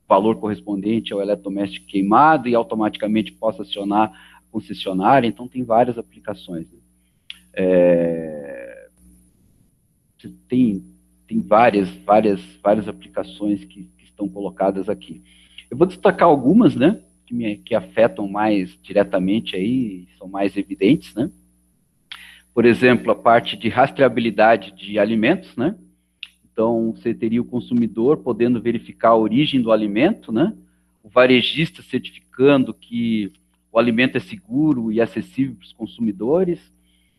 valor correspondente ao eletrodoméstico queimado e automaticamente possa acionar a concessionária. Então, tem várias aplicações. Né? Tem várias aplicações que estão colocadas aqui. Eu vou destacar algumas, né, que afetam mais diretamente aí, são mais evidentes, né? Por exemplo, a parte de rastreabilidade de alimentos, né? Então, você teria o consumidor podendo verificar a origem do alimento, né? O varejista certificando que o alimento é seguro e acessível para os consumidores,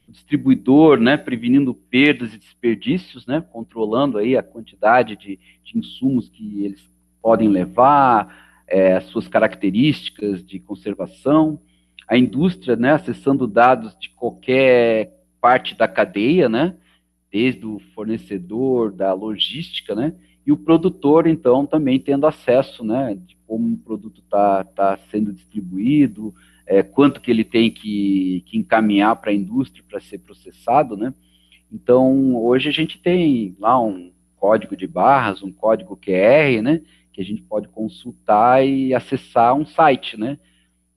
o distribuidor, né, prevenindo perdas e desperdícios, né, controlando aí a quantidade de insumos que eles podem levar, as suas características de conservação, a indústria, né, acessando dados de qualquer parte da cadeia, né, desde o fornecedor, da logística, né, e o produtor, então, também tendo acesso, né, de como o produto tá sendo distribuído, quanto que ele tem que encaminhar para a indústria para ser processado, né? Então, hoje a gente tem lá um código de barras, um código QR, né, que a gente pode consultar e acessar um site, né,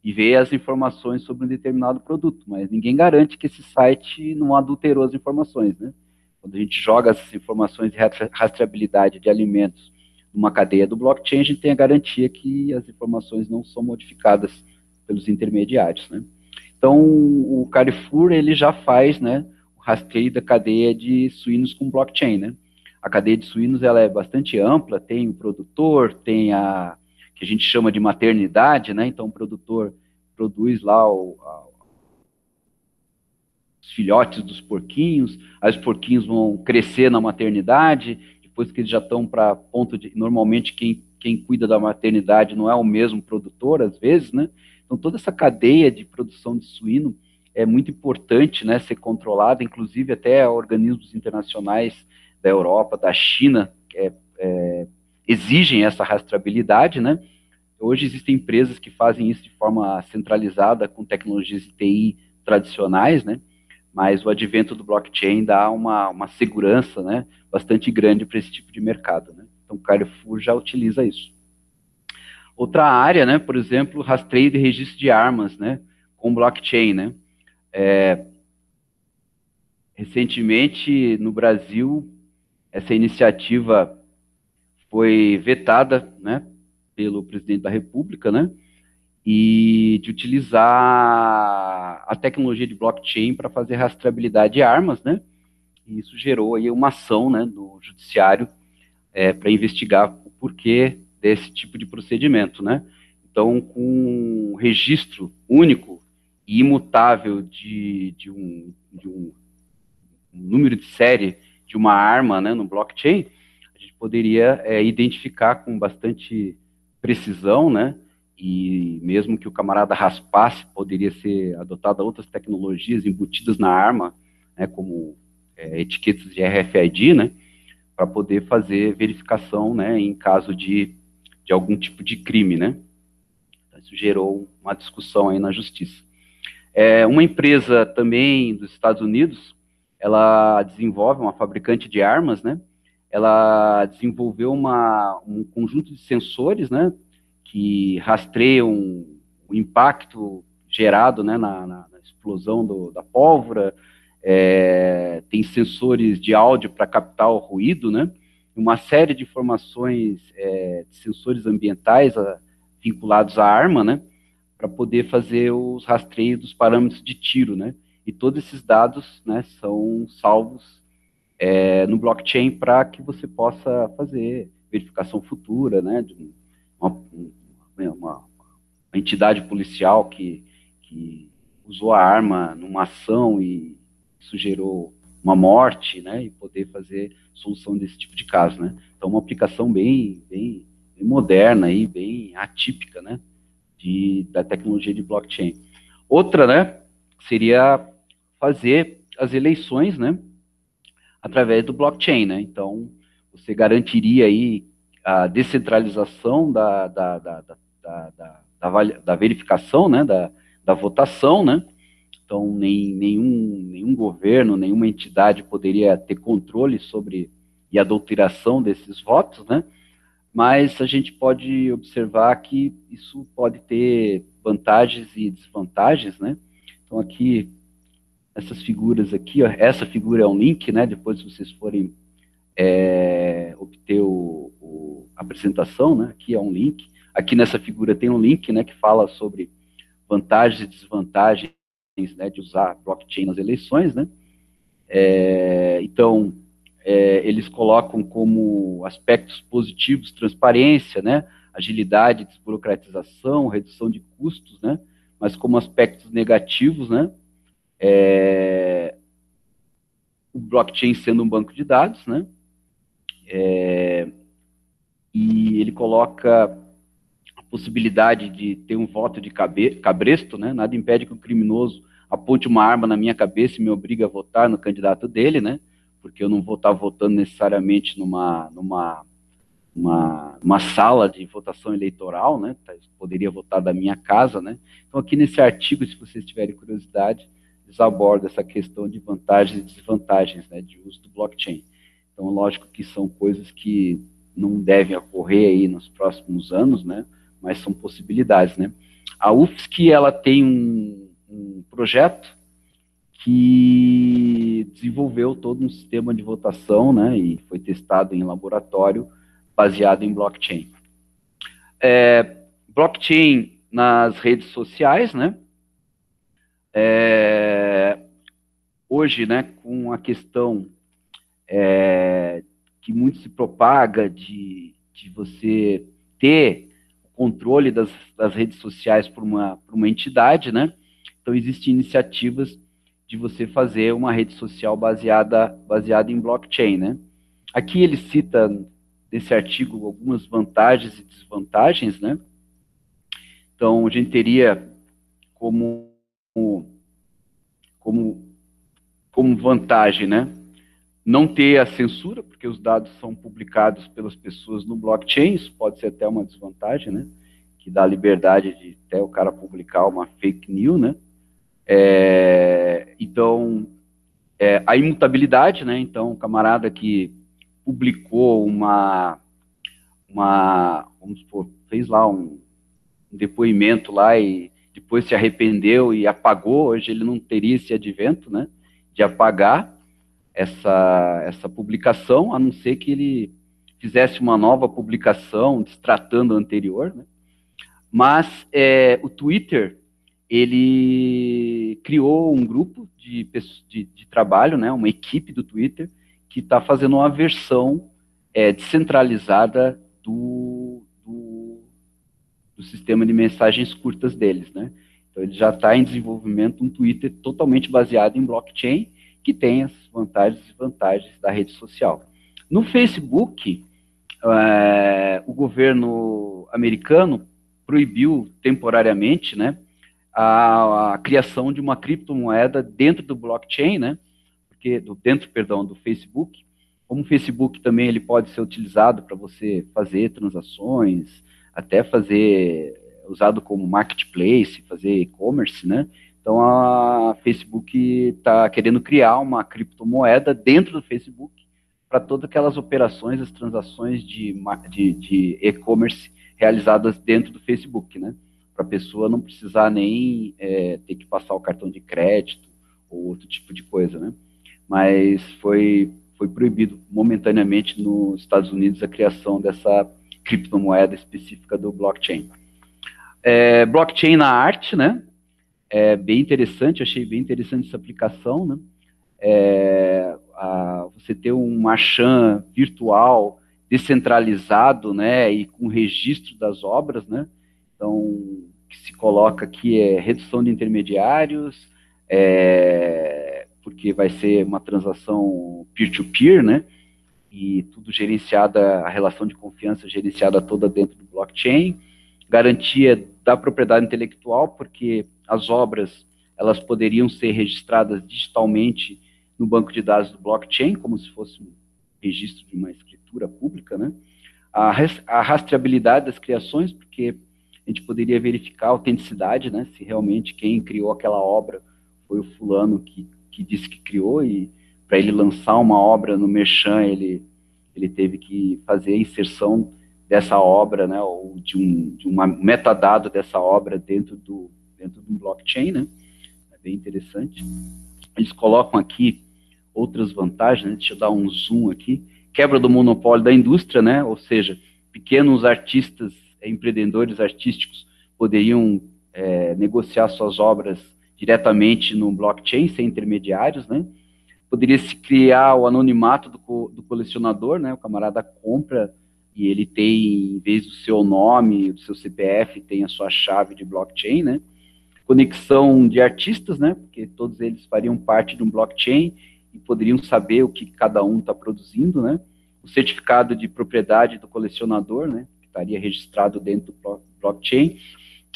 e ver as informações sobre um determinado produto, mas ninguém garante que esse site não adulterou as informações, né? Quando a gente joga essas informações de rastreabilidade de alimentos numa cadeia do blockchain, a gente tem a garantia que as informações não são modificadas pelos intermediários, né? Então, o Carrefour, ele já faz, né, o rastreio da cadeia de suínos com blockchain, né? A cadeia de suínos, ela é bastante ampla, tem o produtor, tem a que a gente chama de maternidade, né? Então, o produtor produz lá os filhotes dos porquinhos, aí os porquinhos vão crescer na maternidade, depois que eles já estão para ponto de... Normalmente, quem cuida da maternidade não é o mesmo produtor, às vezes, né? Então, toda essa cadeia de produção de suíno é muito importante, né, ser controlada, inclusive até organismos internacionais da Europa, da China, exigem essa rastreabilidade, né? Hoje existem empresas que fazem isso de forma centralizada, com tecnologias de TI tradicionais, né? Mas o advento do blockchain dá uma segurança, né, bastante grande para esse tipo de mercado, né? Então, o Carrefour já utiliza isso. Outra área, né, por exemplo, rastreio de registro de armas, né, com blockchain, né? Recentemente, no Brasil, essa iniciativa foi vetada, né, pelo presidente da República, né, e de utilizar a tecnologia de blockchain para fazer rastreabilidade de armas, né, e isso gerou aí uma ação, né, do judiciário para investigar o porquê desse tipo de procedimento, né? Então, com um registro único e imutável de um número de série de uma arma, né, no blockchain, a gente poderia identificar com bastante precisão, né, e mesmo que o camarada raspasse, poderia ser adotada outras tecnologias embutidas na arma, né, como etiquetas de RFID, né, para poder fazer verificação, né, em caso de algum tipo de crime, né. Isso gerou uma discussão aí na justiça. Uma empresa também dos Estados Unidos, ela desenvolve, uma fabricante de armas, né? Ela desenvolveu um conjunto de sensores, né? Que rastreiam o impacto gerado, né? Na explosão da pólvora. Tem sensores de áudio para captar o ruído, né? Uma série de informações, de sensores ambientais vinculados à arma, né? Para poder fazer os rastreios dos parâmetros de tiro, né? E todos esses dados, né, são salvos no blockchain para que você possa fazer verificação futura, né, de uma entidade policial que usou a arma numa ação e isso gerou uma morte, né, e poder fazer solução desse tipo de caso, né? Então, uma aplicação bem moderna e bem atípica, né, da tecnologia de blockchain. Outra, né, seria fazer as eleições, né, através do blockchain, né? Então, você garantiria aí a descentralização da verificação, né, da votação, né? Então, nenhum governo, nenhuma entidade poderia ter controle sobre e adulteração desses votos, né? Mas a gente pode observar que isso pode ter vantagens e desvantagens, né? Então, aqui, essas figuras aqui, ó, essa figura é um link, né? Depois, se vocês forem obter a apresentação, né? Aqui é um link. Aqui nessa figura tem um link, né? Que fala sobre vantagens e desvantagens, né? De usar blockchain nas eleições, né? Então, eles colocam como aspectos positivos transparência, né, agilidade, desburocratização, redução de custos, né, mas como aspectos negativos, né, o blockchain sendo um banco de dados, né, e ele coloca a possibilidade de ter um voto de cabresto, né, nada impede que o criminoso aponte uma arma na minha cabeça e me obrigue a votar no candidato dele, né, porque eu não vou estar votando necessariamente numa sala de votação eleitoral, né? Poderia votar da minha casa, né? Então, aqui nesse artigo, se vocês tiverem curiosidade, eles abordam essa questão de vantagens e desvantagens, né, de uso do blockchain. Então, lógico que são coisas que não devem ocorrer aí nos próximos anos, né? Mas são possibilidades, né? A UFSC, ela tem um projeto que desenvolveu todo um sistema de votação, né, e foi testado em laboratório, baseado em blockchain. Blockchain nas redes sociais, né, hoje, né, com a questão que muito se propaga de você ter controle das redes sociais por uma entidade, né, então existem iniciativas de você fazer uma rede social baseada em blockchain, né? Aqui ele cita, nesse artigo, algumas vantagens e desvantagens, né? Então, a gente teria como vantagem, né? Não ter a censura, porque os dados são publicados pelas pessoas no blockchain, isso pode ser até uma desvantagem, né? Que dá liberdade de até o cara publicar uma fake news, né? Então, a imutabilidade, né? Então, o camarada que publicou vamos supor, fez lá um depoimento lá e depois se arrependeu e apagou, hoje ele não teria esse advento, né? De apagar essa publicação, a não ser que ele fizesse uma nova publicação destratando a anterior, né? Mas o Twitter, ele criou um grupo de trabalho, né, uma equipe do Twitter, que está fazendo uma versão descentralizada do sistema de mensagens curtas deles, né? Então, ele já está em desenvolvimento um Twitter totalmente baseado em blockchain, que tem as vantagens e desvantagens da rede social. No Facebook, o governo americano proibiu temporariamente, né, a criação de uma criptomoeda dentro do blockchain, né, do Facebook. Como o Facebook também ele pode ser utilizado para você fazer transações, até usado como marketplace, fazer e-commerce, né? Então a Facebook está querendo criar uma criptomoeda dentro do Facebook para todas aquelas operações, as transações de e-commerce realizadas dentro do Facebook, né? Para a pessoa não precisar nem ter que passar o cartão de crédito ou outro tipo de coisa, né? Mas foi proibido momentaneamente nos Estados Unidos a criação dessa criptomoeda específica do blockchain. Blockchain na arte, né? É bem interessante, achei bem interessante essa aplicação, né? Você ter um marchand virtual descentralizado, né, e com registro das obras, né? Então, o que se coloca aqui é redução de intermediários, porque vai ser uma transação peer-to-peer, né? E tudo gerenciada, a relação de confiança gerenciada toda dentro do blockchain, garantia da propriedade intelectual, porque as obras elas poderiam ser registradas digitalmente no banco de dados do blockchain, como se fosse um registro de uma escritura pública, né? A rastreabilidade das criações, porque a gente poderia verificar a autenticidade, né? Se realmente quem criou aquela obra foi o fulano que disse que criou, e para ele lançar uma obra no Merchan, ele teve que fazer a inserção dessa obra, né, ou de um metadado dessa obra dentro do blockchain, né? É bem interessante. Eles colocam aqui outras vantagens, né? Deixa eu dar um zoom aqui. Quebra do monopólio da indústria, né? Ou seja, pequenos artistas, empreendedores artísticos poderiam negociar suas obras diretamente no blockchain, sem intermediários, né? Poderia se criar o anonimato do colecionador, né? O camarada compra e ele tem, em vez do seu nome, do seu CPF, tem a sua chave de blockchain, né? Conexão de artistas, né? Porque todos eles fariam parte de um blockchain e poderiam saber o que cada um está produzindo, né? O certificado de propriedade do colecionador, né? Que estaria registrado dentro do blockchain.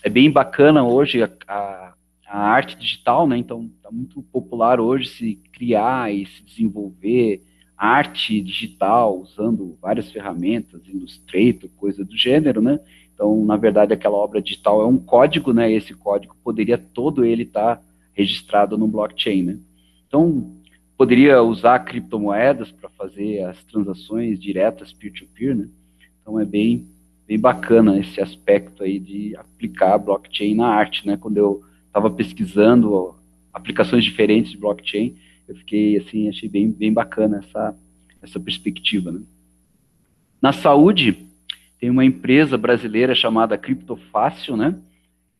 É bem bacana hoje a arte digital, né? Então, está muito popular hoje se criar e se desenvolver arte digital usando várias ferramentas, Illustrator, coisa do gênero, né? Então, na verdade, aquela obra digital é um código, né? Esse código poderia todo ele estar registrado no blockchain, né? Então, poderia usar criptomoedas para fazer as transações diretas peer-to-peer, né? Então, é bem bacana esse aspecto aí de aplicar blockchain na arte, né? Quando eu estava pesquisando aplicações diferentes de blockchain, eu fiquei assim, achei bem bacana essa perspectiva, né? Na saúde, tem uma empresa brasileira chamada Criptofácil, né?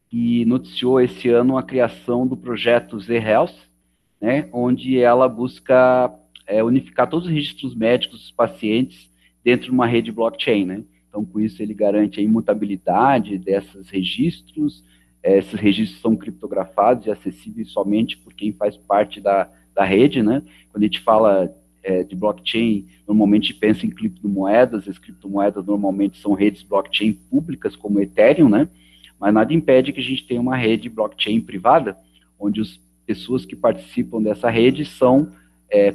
Que noticiou esse ano a criação do projeto Z-Health, né? Onde ela busca unificar todos os registros médicos dos pacientes dentro de uma rede blockchain, né? Então, com isso, ele garante a imutabilidade desses registros. Esses registros são criptografados e acessíveis somente por quem faz parte da rede, né? Quando a gente fala de blockchain, normalmente pensa em criptomoedas. As criptomoedas normalmente são redes blockchain públicas, como o Ethereum, né? Mas nada impede que a gente tenha uma rede blockchain privada, onde as pessoas que participam dessa rede são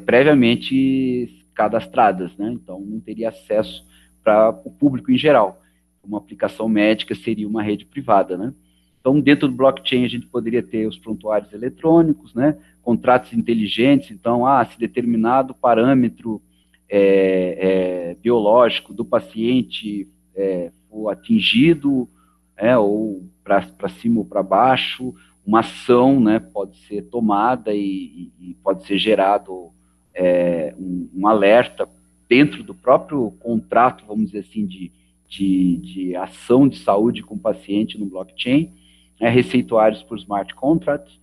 previamente cadastradas, né? Então, não teria acesso para o público em geral. Uma aplicação médica seria uma rede privada, né? Então, dentro do blockchain, a gente poderia ter os prontuários eletrônicos, né? Contratos inteligentes. Então, se determinado parâmetro biológico do paciente for atingido, ou para cima ou para baixo, uma ação, né, pode ser tomada e pode ser gerado um alerta dentro do próprio contrato, vamos dizer assim, de ação de saúde com o paciente no blockchain, receituários por smart contracts,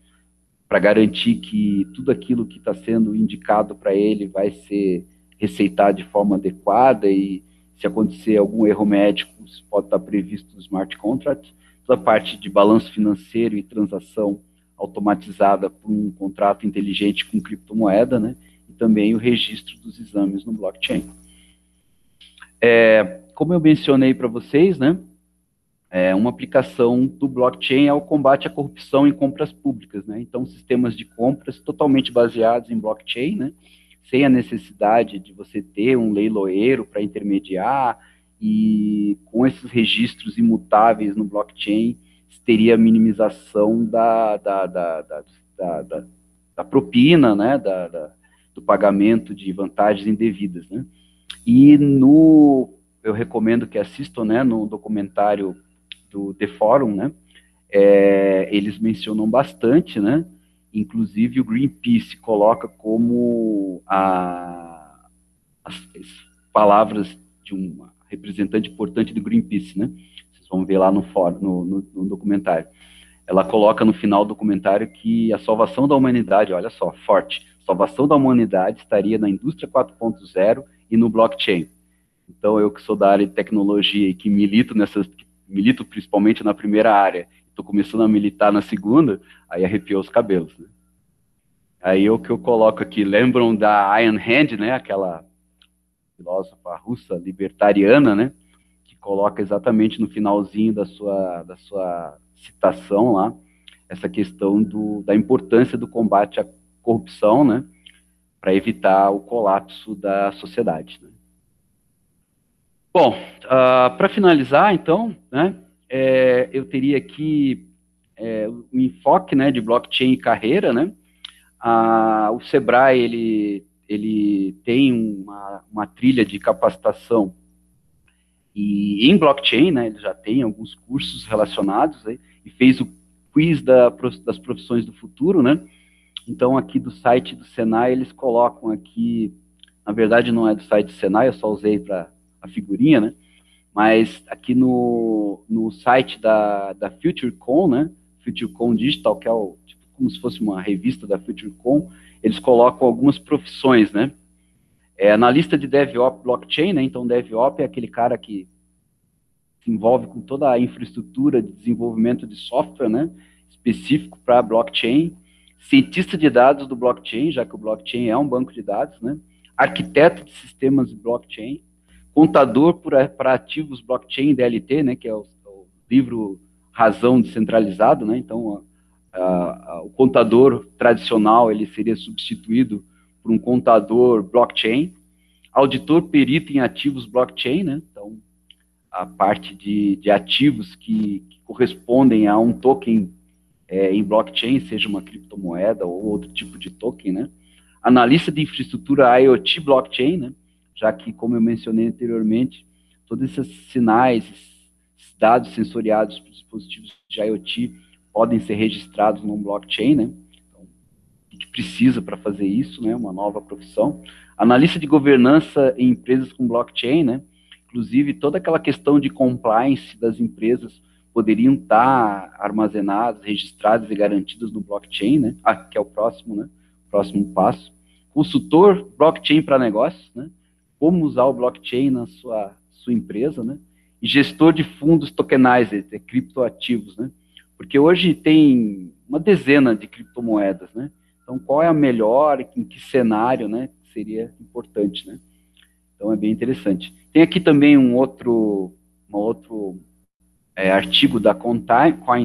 para garantir que tudo aquilo que está sendo indicado para ele vai ser receitar de forma adequada e se acontecer algum erro médico, isso pode estar previsto no smart contract. Toda a parte de balanço financeiro e transação automatizada por um contrato inteligente com criptomoeda, né? E também o registro dos exames no blockchain. Como eu mencionei para vocês, né? Uma aplicação do blockchain é o combate à corrupção em compras públicas, né? Então, sistemas de compras totalmente baseados em blockchain, né? Sem a necessidade de você ter um leiloeiro para intermediar, e com esses registros imutáveis no blockchain, teria a minimização da propina, né? Do pagamento de vantagens indevidas, né? E eu recomendo que assistam, né? No documentário do The Forum, né? Eles mencionam bastante, né? Inclusive o Greenpeace coloca como as palavras de uma representante importante do Greenpeace, né? Vocês vão ver lá no documentário. Ela coloca no final do documentário que a salvação da humanidade, olha só, forte, salvação da humanidade estaria na indústria 4.0 e no blockchain. Então, eu que sou da área de tecnologia e que milito principalmente na primeira área, estou começando a militar na segunda, aí arrepiou os cabelos, né? Aí o que eu coloco aqui, lembram da Ayn Rand, né, aquela filósofa russa libertariana, né, que coloca exatamente no finalzinho da sua citação lá, essa questão da importância do combate à corrupção, né, para evitar o colapso da sociedade, né? Bom, para finalizar, então, né, eu teria aqui o enfoque, né, de blockchain e carreira, né? O Sebrae, ele tem uma trilha de capacitação em blockchain, né? Ele já tem alguns cursos relacionados, né, e fez o quiz das profissões do futuro, né? Então, aqui do site do Senai, eles colocam aqui, na verdade não é do site do Senai, eu só usei para a figurinha, né? Mas aqui no site da FutureCon, né? FutureCon Digital, que é tipo, como se fosse uma revista da FutureCon, eles colocam algumas profissões, né? Analista de DevOps Blockchain, né? Então, DevOps é aquele cara que se envolve com toda a infraestrutura de desenvolvimento de software, né? Específico para blockchain. Cientista de dados do blockchain, já que o blockchain é um banco de dados, né? Arquiteto de sistemas de blockchain. Contador para ativos blockchain DLT, né, que é o livro Razão Descentralizado, né? Então, o contador tradicional ele seria substituído por um contador blockchain. Auditor perito em ativos blockchain, né? Então, a parte de ativos que correspondem a um token em blockchain, seja uma criptomoeda ou outro tipo de token, né? Analista de infraestrutura IoT blockchain, né? Já que, como eu mencionei anteriormente, todos esses sinais, esses dados sensoriados para dispositivos de IoT podem ser registrados num blockchain, né? Então, a gente precisa para fazer isso, né? Uma nova profissão. Analista de governança em empresas com blockchain, né? Inclusive, toda aquela questão de compliance das empresas poderiam estar armazenadas, registradas e garantidas no blockchain, né? Que é o próximo, né? Próximo passo. Consultor blockchain para negócios, né? Como usar o blockchain na sua empresa, né? E gestor de fundos tokenized, criptoativos, né? Porque hoje tem uma dezena de criptomoedas, né? Então, qual é a melhor, em que cenário, né? Seria importante, né? Então, é bem interessante. Tem aqui também um outro artigo da Coin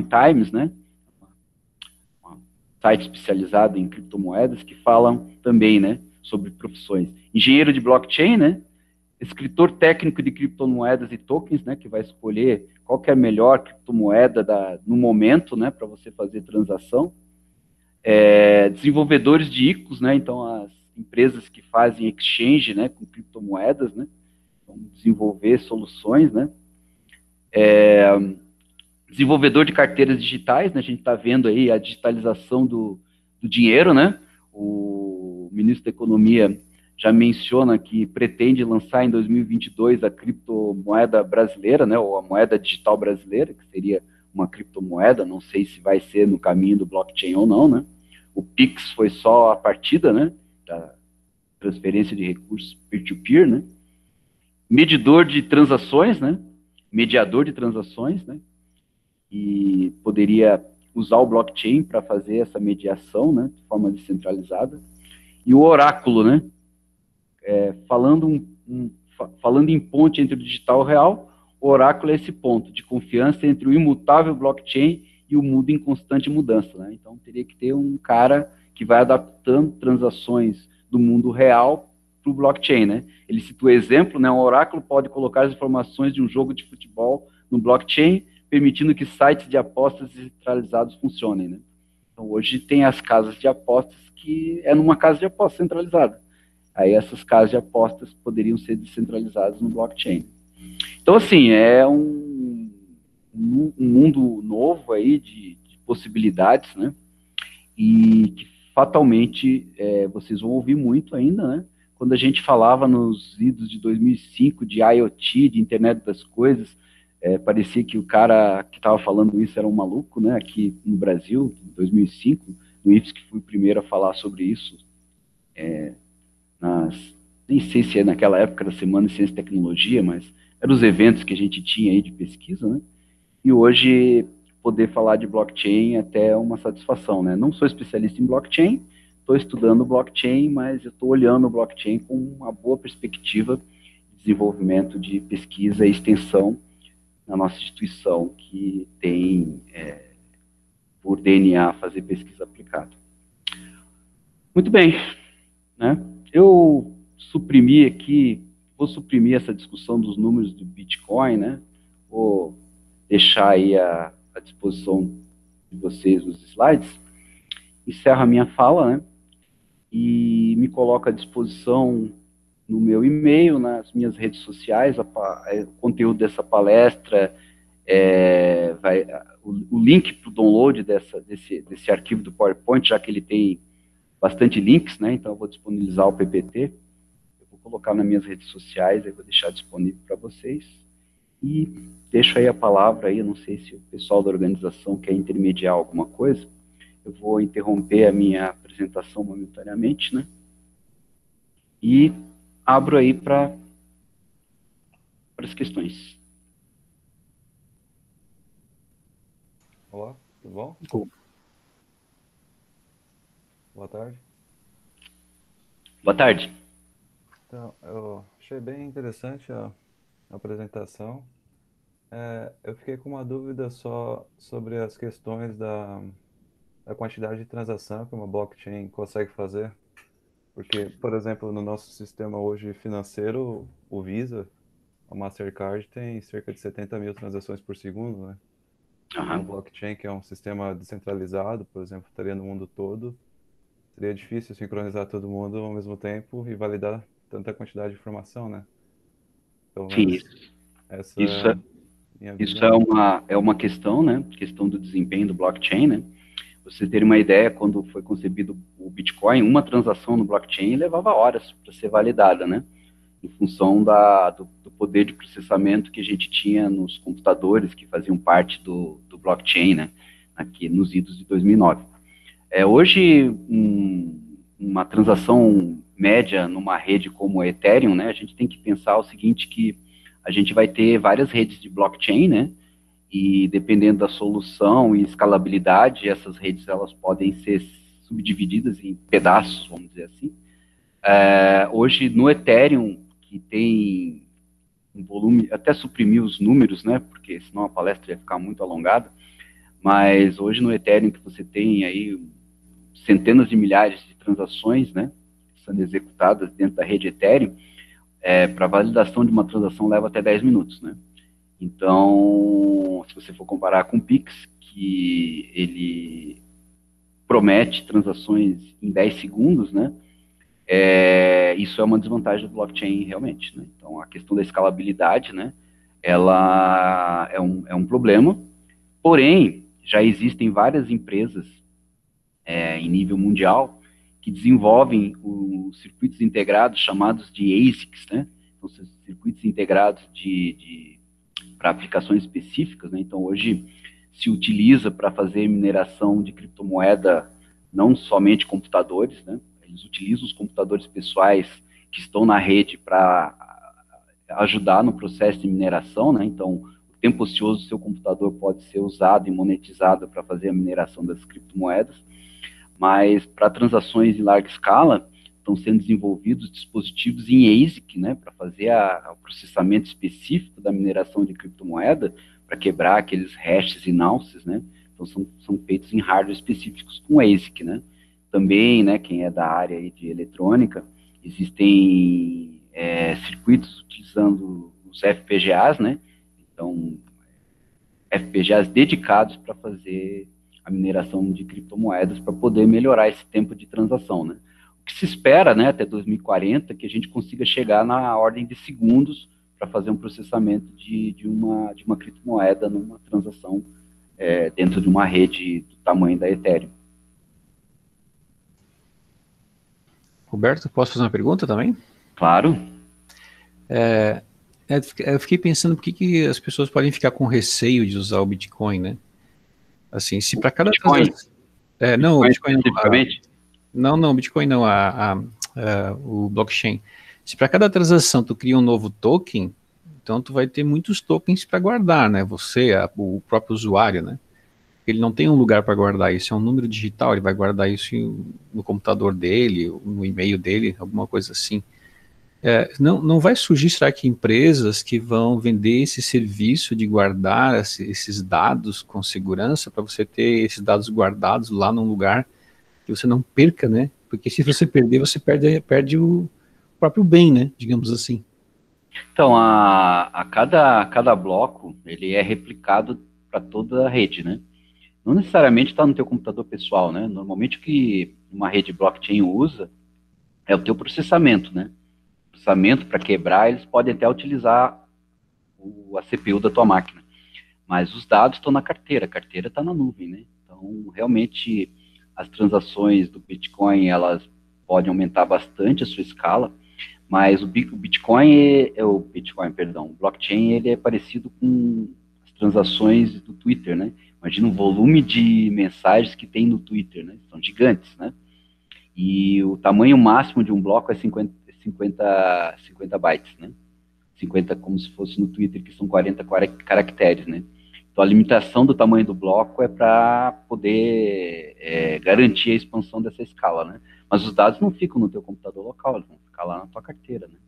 Times, né? Um site especializado em criptomoedas que falam também, né? Sobre profissões. Engenheiro de blockchain, né? Escritor técnico de criptomoedas e tokens, né? Que vai escolher qual que é a melhor criptomoeda no momento, né? Para você fazer transação. Desenvolvedores de ICOs, né? Então, as empresas que fazem exchange, né? Com criptomoedas, né? Vão desenvolver soluções, né? Desenvolvedor de carteiras digitais, né? A gente está vendo aí a digitalização do dinheiro, né? O ministro da Economia já menciona que pretende lançar em 2022 a criptomoeda brasileira, né? Ou a moeda digital brasileira, que seria uma criptomoeda, não sei se vai ser no caminho do blockchain ou não, né? O Pix foi só a partida, né? transferência de recursos peer-to-peer, né? Medidor de transações, né? Mediador de transações, né? E poderia usar o blockchain para fazer essa mediação, né? De forma descentralizada. E o oráculo, né? Falando em ponte entre o digital e o real, o oráculo é esse ponto de confiança entre o imutável blockchain e o mundo em constante mudança, né? Então, teria que ter um cara que vai adaptando transações do mundo real para o blockchain, né? Ele cita o exemplo, né? Um oráculo pode colocar as informações de um jogo de futebol no blockchain, permitindo que sites de apostas descentralizados funcionem, né? Então, hoje tem as casas de apostas que é numa casa de apostas centralizada. Aí essas casas de apostas poderiam ser descentralizadas no blockchain. Então, assim, é um mundo novo aí de possibilidades, né? E que fatalmente vocês vão ouvir muito ainda, né? Quando a gente falava nos idos de 2005 de IoT, de Internet das Coisas, parecia que o cara que estava falando isso era um maluco, né? Aqui no Brasil, em 2005, no IFES, que fui o primeiro a falar sobre isso, nem sei se é naquela época da Semana de Ciência e Tecnologia, mas eram os eventos que a gente tinha aí de pesquisa, né? E hoje, poder falar de blockchain é até uma satisfação, né? Não sou especialista em blockchain, estou estudando blockchain, mas eu estou olhando o blockchain com uma boa perspectiva de desenvolvimento de pesquisa e extensão na nossa instituição, que tem, por DNA, fazer pesquisa aplicada. Muito bem, né? Eu vou suprimir essa discussão dos números do Bitcoin, né? Vou deixar aí à disposição de vocês os slides. Encerro a minha fala, né? E me coloco à disposição no meu e-mail, nas minhas redes sociais, o conteúdo dessa palestra, o link para o download desse arquivo do PowerPoint, já que ele tem bastante links, né? Então eu vou disponibilizar o PPT, eu vou colocar nas minhas redes sociais, eu vou deixar disponível para vocês, e deixo aí a palavra aí, eu não sei se o pessoal da organização quer intermediar alguma coisa, eu vou interromper a minha apresentação momentaneamente, né? E abro aí para as questões. Olá, tudo bom? Boa tarde. Boa tarde. Então, eu achei bem interessante a apresentação. Eu fiquei com uma dúvida só sobre as questões da quantidade de transação que uma blockchain consegue fazer. Porque, por exemplo, no nosso sistema hoje financeiro, o Visa, a Mastercard, tem cerca de 70 mil transações por segundo, né? Uma blockchain, que é um sistema descentralizado, por exemplo, estaria no mundo todo, seria difícil sincronizar todo mundo ao mesmo tempo e validar tanta quantidade de informação, né? Pelo menos essa Isso é a minha isso visão. é uma questão, né? Questão do desempenho do blockchain, né? Vocês terem uma ideia, quando foi concebido o Bitcoin, uma transação no blockchain levava horas para ser validada, né? Em função do poder de processamento que a gente tinha nos computadores que faziam parte do blockchain, né? Aqui nos idos de 2009. Hoje, uma transação média numa rede como a Ethereum, né? A gente tem que pensar o seguinte, que a gente vai ter várias redes de blockchain, né? E dependendo da solução e escalabilidade, essas redes elas podem ser subdivididas em pedaços, vamos dizer assim. Hoje, no Ethereum, que tem um volume, até suprimir os números, né, porque senão a palestra ia ficar muito alongada, mas hoje no Ethereum que você tem aí centenas de milhares de transações, né, sendo executadas dentro da rede Ethereum, para validação de uma transação leva até 10 minutos, né. Então, se você for comparar com o Pix, que ele promete transações em 10 segundos, né, isso é uma desvantagem do blockchain realmente, né? Então, a questão da escalabilidade, né, ela é um problema, porém, já existem várias empresas em nível mundial que desenvolvem os circuitos integrados chamados de ASICs, né? Então, circuitos integrados para aplicações específicas, né? Então, hoje se utiliza para fazer mineração de criptomoeda não somente computadores, né? eles utilizam os computadores pessoais que estão na rede para ajudar no processo de mineração, né? Então, o tempo ocioso do seu computador pode ser usado e monetizado para fazer a mineração das criptomoedas, mas para transações em larga escala, estão sendo desenvolvidos dispositivos em ASIC, né, para fazer o processamento específico da mineração de criptomoeda, para quebrar aqueles hashes e nonces, né? Então, são feitos em hardware específicos com ASIC, né? Também, né, quem é da área aí de eletrônica, existem circuitos utilizando os FPGAs, né? Então, FPGAs dedicados para fazer a mineração de criptomoedas para poder melhorar esse tempo de transação, né? O que se espera, né, até 2040, que a gente consiga chegar na ordem de segundos para fazer um processamento de uma criptomoeda numa transação dentro de uma rede do tamanho da Ethereum. Roberto, posso fazer uma pergunta também? Claro. Eu fiquei pensando por que as pessoas podem ficar com receio de usar o Bitcoin, né? Assim, se para cada Bitcoin? Não, o Bitcoin não. Não, Bitcoin não, o blockchain. Se para cada transação tu cria um novo token, então tu vai ter muitos tokens para guardar, né? O próprio usuário, né? Ele não tem um lugar para guardar isso, é um número digital, ele vai guardar isso no computador dele, no e-mail dele, alguma coisa assim. Não vai surgir, será que empresas que vão vender esse serviço de guardar esses dados com segurança para você ter esses dados guardados lá num lugar que você não perca, né? Porque se você perder, você perde o próprio bem, né? Digamos assim. Então, a cada bloco, ele é replicado para toda a rede, né? Não necessariamente está no teu computador pessoal, né? Normalmente o que uma rede blockchain usa é o teu processamento, né? Processamento para quebrar, eles podem até utilizar a CPU da tua máquina. Mas os dados estão na carteira, a carteira está na nuvem, né? Então, realmente, as transações do Bitcoin, elas podem aumentar bastante a sua escala, mas o blockchain, ele é parecido com as transações do Twitter, né? Imagina o volume de mensagens que tem no Twitter, né? São gigantes, né? E o tamanho máximo de um bloco é 50 bytes, né? 50 como se fosse no Twitter, que são 40 caracteres, né? Então, a limitação do tamanho do bloco é para poder garantir a expansão dessa escala, né? Mas os dados não ficam no teu computador local, eles vão ficar lá na tua carteira, né?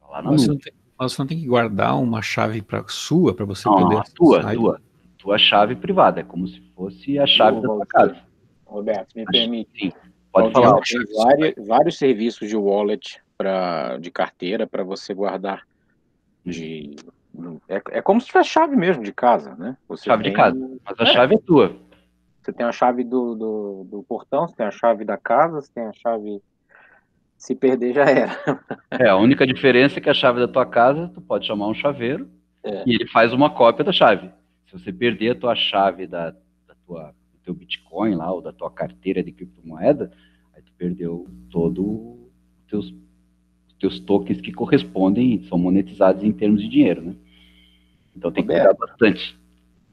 Lá na nuvem. Você não tem que guardar uma chave sua para você Não, poder a tua chave privada, é como se fosse a chave da tua casa. Roberto, me permite. Sim, pode falar. Tem vários serviços de wallet de carteira para você guardar. É como se fosse a chave mesmo de casa, né? De casa, mas a chave é tua. Você tem a chave do portão, você tem a chave da casa, você tem a chave... Se perder, já era. A única diferença é que a chave da tua casa, tu pode chamar um chaveiro e ele faz uma cópia da chave. Se você perder a tua chave do teu Bitcoin lá, ou da tua carteira de criptomoeda, aí tu perdeu todo os teus tokens que correspondem, são monetizados em termos de dinheiro, né? Então tem que cuidar bastante.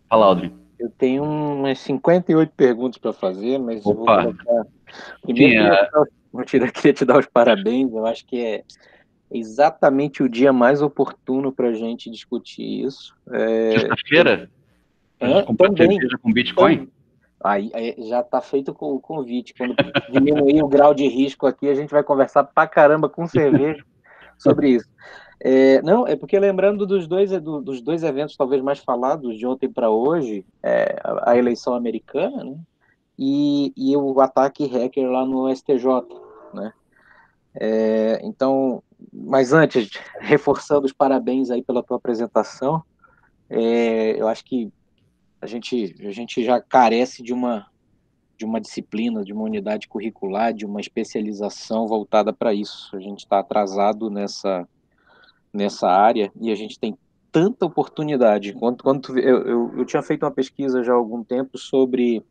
Fala, Aldrin. Eu tenho umas 58 perguntas para fazer, mas eu vou colocar... Primeiro, queria te dar os parabéns. Eu acho que é exatamente o dia mais oportuno para a gente discutir isso. Sexta-feira? A gente comprar cerveja com Bitcoin? Aí já está feito com o convite. Quando diminuir o grau de risco aqui, a gente vai conversar pra caramba com cerveja sobre isso. Não, é porque lembrando dos dois eventos talvez mais falados de ontem para hoje, a eleição americana, né? E o ataque hacker lá no STJ, né? Então, mas antes, reforçando os parabéns aí pela tua apresentação, eu acho que a gente já carece de uma disciplina, de uma unidade curricular, de uma especialização voltada para isso. A gente está atrasado nessa área e a gente tem tanta oportunidade. Eu tinha feito uma pesquisa já há algum tempo sobre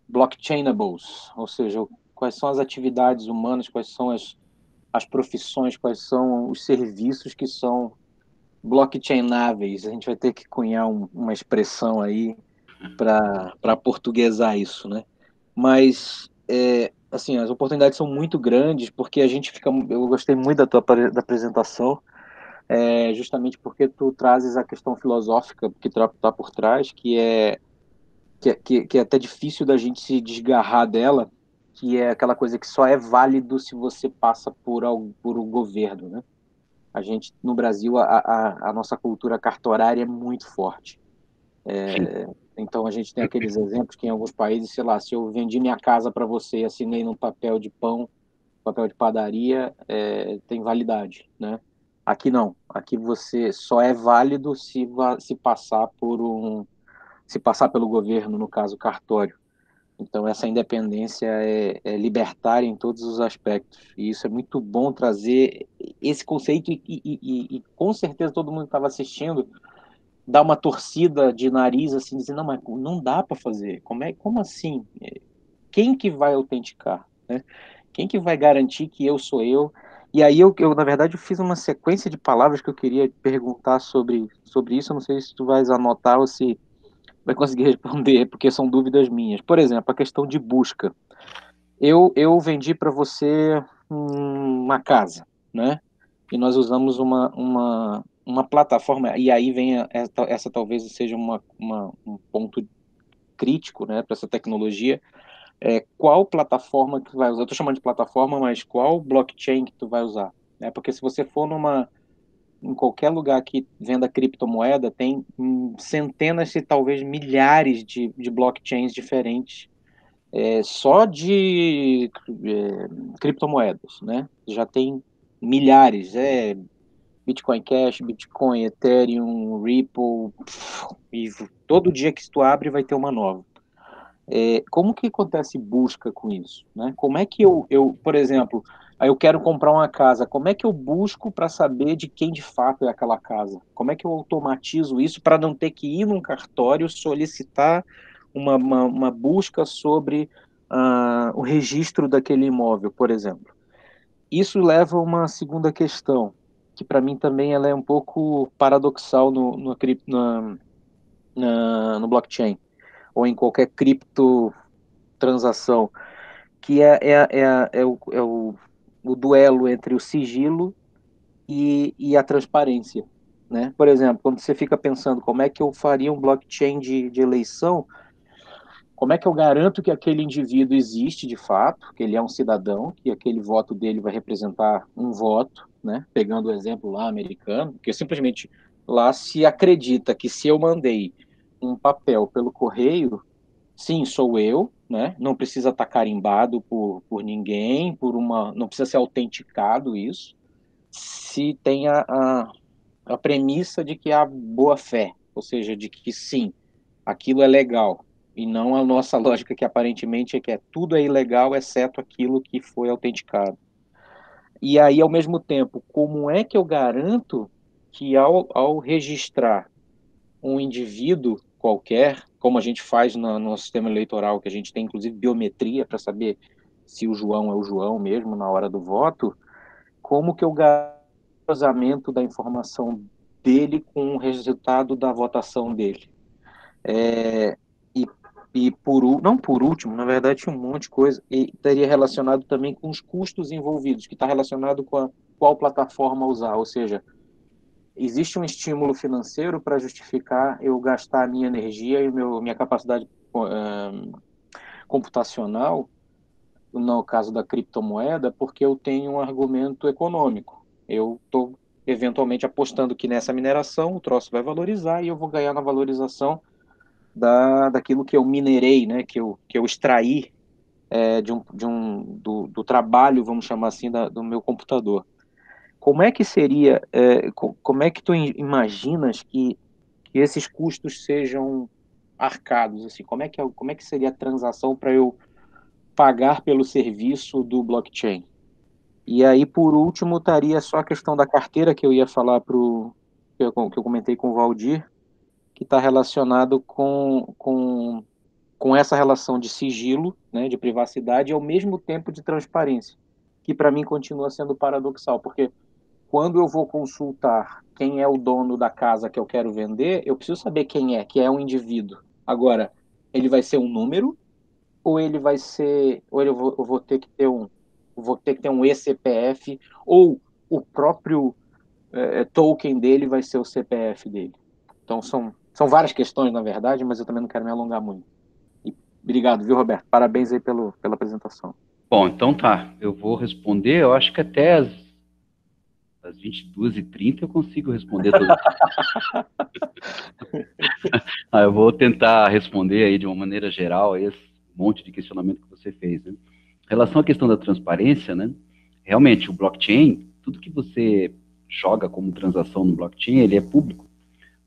blockchainables, ou seja, quais são as atividades humanas, quais são as profissões, quais são os serviços que são blockchaináveis. A gente vai ter que cunhar uma expressão aí para portuguesar isso, né? Mas assim, as oportunidades são muito grandes, porque a gente fica... Eu gostei muito da apresentação, justamente porque tu trazes a questão filosófica que tá por trás, que é até difícil da gente se desgarrar dela, que é aquela coisa que só é válido se você passa por um governo, né? A gente, no Brasil, a nossa cultura cartorária é muito forte. Sim. Então, a gente tem aqueles exemplos que em alguns países, sei lá, se eu vendi minha casa para você e assinei num papel de pão, papel de padaria, tem validade, né? Aqui não. Aqui você só é válido se passar se passar pelo governo, no caso, cartório. Então, essa independência é libertária em todos os aspectos. E isso é muito bom trazer esse conceito e com certeza todo mundo que estava assistindo dá uma torcida de nariz, assim, dizendo, não, mas não dá para fazer. Como assim? Quem que vai autenticar, né? Quem que vai garantir que eu sou eu? E aí, na verdade, eu fiz uma sequência de palavras que eu queria perguntar sobre isso. Eu não sei se tu vais anotar ou se vai conseguir responder, porque são dúvidas minhas. Por exemplo, a questão de busca. Eu vendi para você uma casa, né? E nós usamos uma plataforma, e aí vem essa talvez seja um ponto crítico, né, para essa tecnologia. Qual plataforma que tu vai usar? Eu estou chamando de plataforma, mas qual blockchain que tu vai usar? Porque se você for em qualquer lugar que venda criptomoeda, tem centenas, se talvez milhares de blockchains diferentes, só de criptomoedas, né? Já tem milhares, Bitcoin Cash, Bitcoin, Ethereum, Ripple, e todo dia que tu abre vai ter uma nova. Como que acontece busca com isso, né? Como é que por exemplo, aí eu quero comprar uma casa, como é que eu busco para saber de quem de fato é aquela casa? Como é que eu automatizo isso para não ter que ir num cartório solicitar uma busca sobre o registro daquele imóvel, por exemplo? Isso leva a uma segunda questão, que para mim também ela é um pouco paradoxal no blockchain, ou em qualquer criptotransação, que o duelo entre o sigilo e a transparência, né? Por exemplo, quando você fica pensando como é que eu faria um blockchain de eleição, como é que eu garanto que aquele indivíduo existe de fato, que ele é um cidadão, que aquele voto dele vai representar um voto, né? Pegando o exemplo lá americano, que simplesmente lá se acredita que se eu mandei um papel pelo correio, sim, sou eu, né? Não precisa estar carimbado por ninguém, não precisa ser autenticado isso, se tem a premissa de que há boa fé, ou seja, de que sim, aquilo é legal, e não a nossa lógica que aparentemente é que tudo é ilegal, exceto aquilo que foi autenticado. E aí, ao mesmo tempo, como é que eu garanto que ao registrar um indivíduo qualquer, como a gente faz no sistema eleitoral, que a gente tem inclusive biometria para saber se o João é o João mesmo na hora do voto, como que eu garanto o cruzamento da informação dele com o resultado da votação dele? E, não por último, na verdade tinha um monte de coisa, e estaria relacionado também com os custos envolvidos, que está relacionado com qual plataforma usar, ou seja, existe um estímulo financeiro para justificar eu gastar a minha energia e minha capacidade computacional, no caso da criptomoeda, porque eu tenho um argumento econômico. Eu estou eventualmente apostando que nessa mineração o troço vai valorizar e eu vou ganhar na valorização daquilo que eu minerei, né, que eu extraí do trabalho, vamos chamar assim, do meu computador. Como é que seria, como é que tu imaginas que esses custos sejam arcados, assim? Como é que seria a transação para eu pagar pelo serviço do blockchain? E aí, por último, estaria só a questão da carteira que eu ia falar que eu comentei com o Valdir, que está relacionado com essa relação de sigilo, né, de privacidade, e ao mesmo tempo de transparência, que para mim continua sendo paradoxal, porque quando eu vou consultar quem é o dono da casa que eu quero vender, eu preciso saber quem é, que é um indivíduo. Agora, ele vai ser um número ou ele vai ser, ou eu vou ter que ter um eCPF, ou o próprio token dele vai ser o CPF dele. Então são várias questões, na verdade, mas eu também não quero me alongar muito. E obrigado, viu, Roberto? Parabéns aí pela apresentação. Bom, então tá. Eu vou responder, eu acho que até às 22h30 eu consigo responder tudo. Eu vou tentar responder aí de uma maneira geral a esse monte de questionamento que você fez, né? Em relação à questão da transparência, né? Realmente, o blockchain, tudo que você joga como transação no blockchain, ele é público,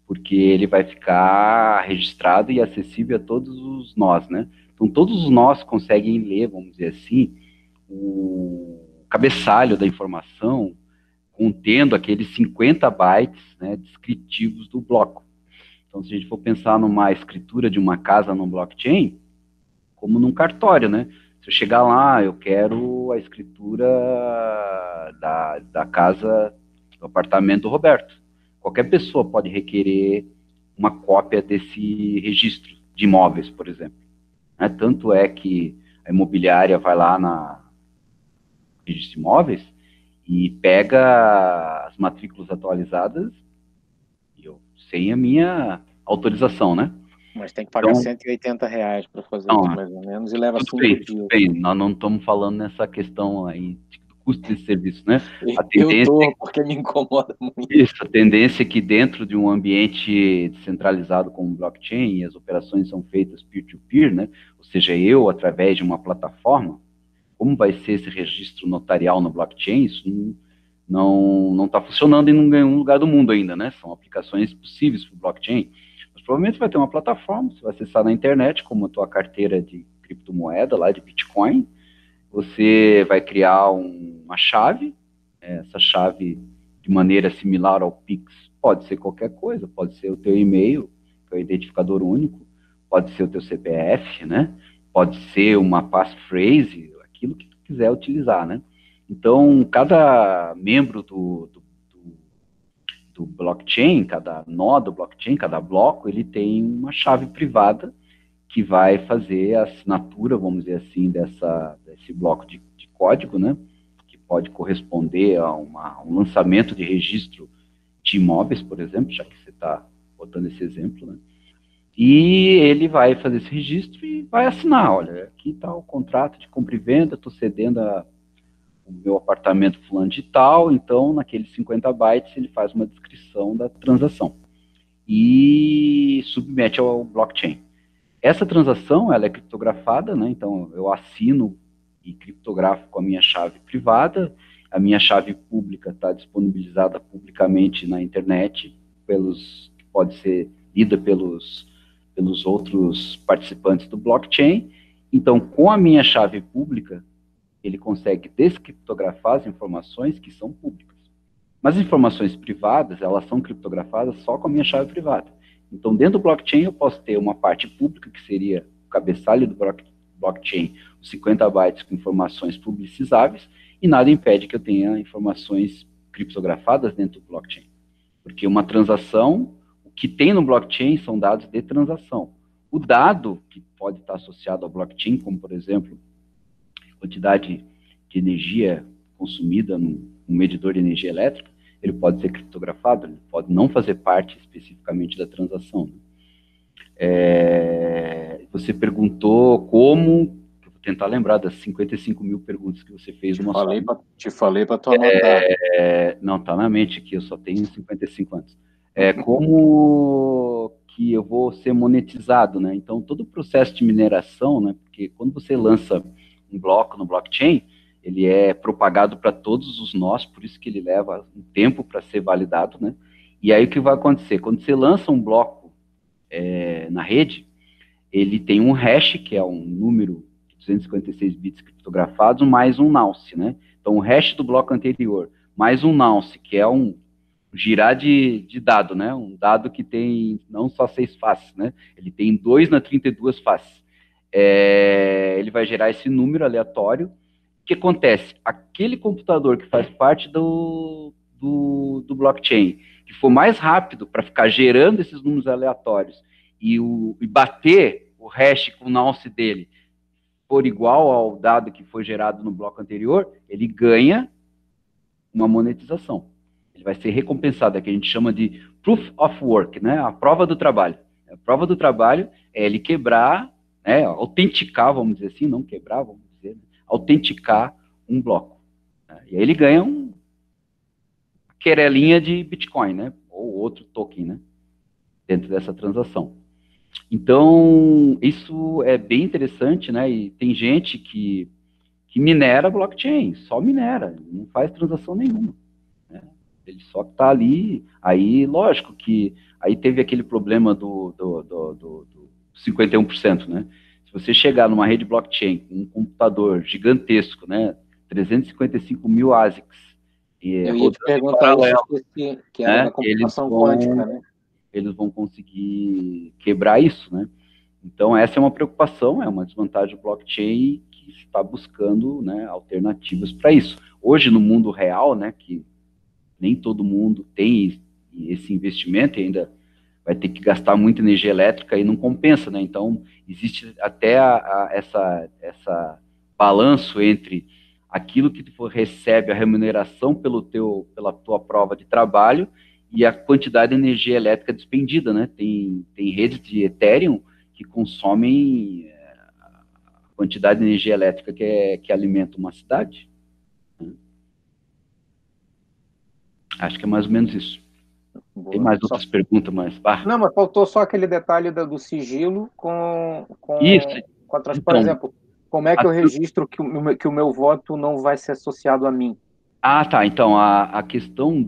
porque ele vai ficar registrado e acessível a todos os nós, né? Então, todos os nós conseguem ler, vamos dizer assim, o cabeçalho da informação contendo aqueles 50 bytes, né, descritivos do bloco. Então, se a gente for pensar numa escritura de uma casa no blockchain, como num cartório, né? Se eu chegar lá, eu quero a escritura da casa, do apartamento do Roberto. Qualquer pessoa pode requerer uma cópia desse registro de imóveis, por exemplo. Né? Tanto é que a imobiliária vai lá na registro de imóveis e pega as matrículas atualizadas sem a minha autorização, né? Mas tem que pagar Então, R$180 para fazer isso, mais ou menos, e leva 5 dias. Tudo bem, nós não estamos falando nessa questão aí do custo desse serviço, né? Porque me incomoda muito. Isso, a tendência é que dentro de um ambiente descentralizado como blockchain, as operações são feitas peer-to-peer, né? Ou seja, eu, através de uma plataforma, como vai ser esse registro notarial no blockchain, isso não está funcionando em nenhum lugar do mundo ainda, né? São aplicações possíveis para o blockchain. Mas provavelmente vai ter uma plataforma, você vai acessar na internet, como a tua carteira de criptomoeda lá, de Bitcoin, você vai criar uma chave, essa chave de maneira similar ao Pix, pode ser qualquer coisa, pode ser o teu e-mail, que é o identificador único, pode ser o teu CPF, né? Pode ser uma passphrase, aquilo que tu quiser utilizar, né? Então, cada membro do blockchain, cada nó do blockchain, cada bloco, ele tem uma chave privada que vai fazer a assinatura, vamos dizer assim, desse bloco de código, né? Que pode corresponder a um lançamento de registro de imóveis, por exemplo, já que você está botando esse exemplo, né? E ele vai fazer esse registro e vai assinar, olha, aqui está o contrato de compra e venda, estou cedendo o meu apartamento fulano de tal, então naqueles 50 bytes ele faz uma descrição da transação e submete ao blockchain. Essa transação, ela é criptografada, né? Então eu assino e criptografo com a minha chave privada, a minha chave pública está disponibilizada publicamente na internet, que pode ser lida pelos outros participantes do blockchain. Então, com a minha chave pública, ele consegue descriptografar as informações que são públicas. Mas as informações privadas, elas são criptografadas só com a minha chave privada. Então, dentro do blockchain, eu posso ter uma parte pública, que seria o cabeçalho do blockchain, os 50 bytes com informações publicizáveis, e nada impede que eu tenha informações criptografadas dentro do blockchain. Porque uma transação, o que tem no blockchain são dados de transação. O dado que pode estar associado ao blockchain, como, por exemplo, quantidade de energia consumida num medidor de energia elétrica, ele pode ser criptografado, ele pode não fazer parte especificamente da transação. Você perguntou como, eu vou tentar lembrar das 55 mil perguntas que você fez. Te falei para tu anotar. Não, tá na mente aqui, eu só tenho 55 anos. Como que eu vou ser monetizado, né? Então, todo o processo de mineração, né? Porque quando você lança um bloco no blockchain, ele é propagado para todos os nós, por isso que ele leva um tempo para ser validado, né? E aí o que vai acontecer? Quando você lança um bloco na rede, ele tem um hash, que é um número de 256 bits criptografados, mais um nonce, né? Então, o hash do bloco anterior, mais um nonce, que é um girar de dado, né? Um dado que tem não só 6 faces, né? Ele tem 2 na 32 faces. Ele vai gerar esse número aleatório. O que acontece? Aquele computador que faz parte do blockchain, que for mais rápido para ficar gerando esses números aleatórios e bater o hash com o nonce dele, for igual ao dado que foi gerado no bloco anterior, ele ganha uma monetização. Ele vai ser recompensado, é que a gente chama de proof of work, né? A prova do trabalho. A prova do trabalho é ele quebrar, né? Autenticar, vamos dizer assim, não quebrar, vamos dizer, né? Autenticar um bloco. Né? E aí ele ganha uma querelinha de Bitcoin, né? Ou outro token, né? Dentro dessa transação. Então, isso é bem interessante, né? E tem gente que minera blockchain, só minera, não faz transação nenhuma. Né? Ele só está ali, aí, lógico que, aí teve aquele problema do 51%, né? Se você chegar numa rede blockchain com um computador gigantesco, né? 355 mil ASICs. Eu ia te perguntar isso, que era da computação quântica, né? Eles vão conseguir quebrar isso, né? Então, essa é uma preocupação, é uma desvantagem do blockchain que está buscando, né, alternativas para isso. Hoje, no mundo real, né, que nem todo mundo tem esse investimento e ainda vai ter que gastar muita energia elétrica e não compensa, né? Então, existe até essa balanço entre aquilo que tu recebe, a remuneração pela tua prova de trabalho e a quantidade de energia elétrica despendida, né? Tem redes de Ethereum que consomem a quantidade de energia elétrica que alimenta uma cidade. Acho que é mais ou menos isso. Boa. Tem mais outras perguntas, mas... Não, mas faltou só aquele detalhe do sigilo com a transparência. Por exemplo, como é que eu registro que o meu voto não vai ser associado a mim? Ah, tá. Então, a questão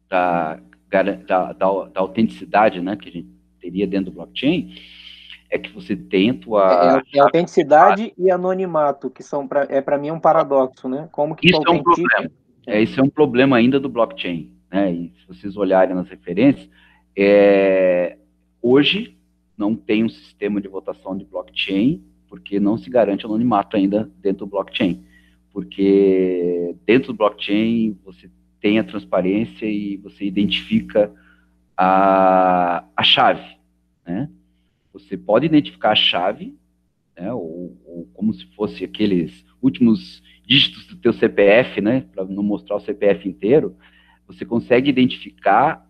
da autenticidade, né, que a gente teria dentro do blockchain, é que você tem a tua... autenticidade e anonimato, que são, para mim, um paradoxo, né? Como que isso é um problema. Isso é um problema ainda do blockchain, né? E se vocês olharem nas referências, hoje não tem um sistema de votação de blockchain, porque não se garante anonimato ainda dentro do blockchain. Porque dentro do blockchain você tem a transparência e você identifica a chave, né? Você pode identificar a chave, né, ou como se fosse aqueles últimos dígitos do teu CPF, né, para não mostrar o CPF inteiro, você consegue identificar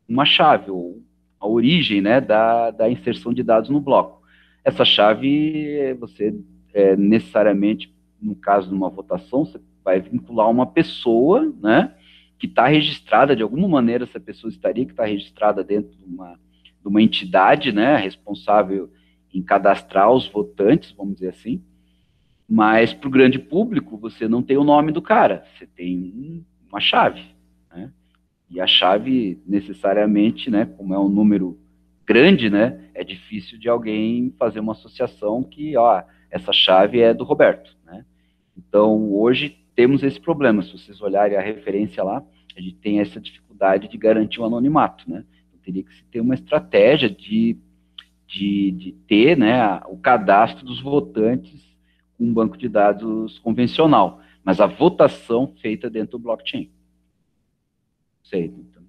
uma chave, ou a origem, né, da inserção de dados no bloco. Essa chave, você necessariamente, no caso de uma votação, você vai vincular uma pessoa, né, que está registrada, de alguma maneira essa pessoa estaria que está registrada dentro de uma entidade, né, responsável em cadastrar os votantes, vamos dizer assim, mas para o grande público você não tem o nome do cara, você tem uma chave, né, e a chave necessariamente, né, como é um número grande, né, é difícil de alguém fazer uma associação que, ó, essa chave é do Roberto, né. Então, hoje temos esse problema, se vocês olharem a referência lá, a gente tem essa dificuldade de garantir o anonimato, né, então, teria que se ter uma estratégia de ter, né, o cadastro dos votantes com um banco de dados convencional, mas a votação feita dentro do blockchain. Sei, então,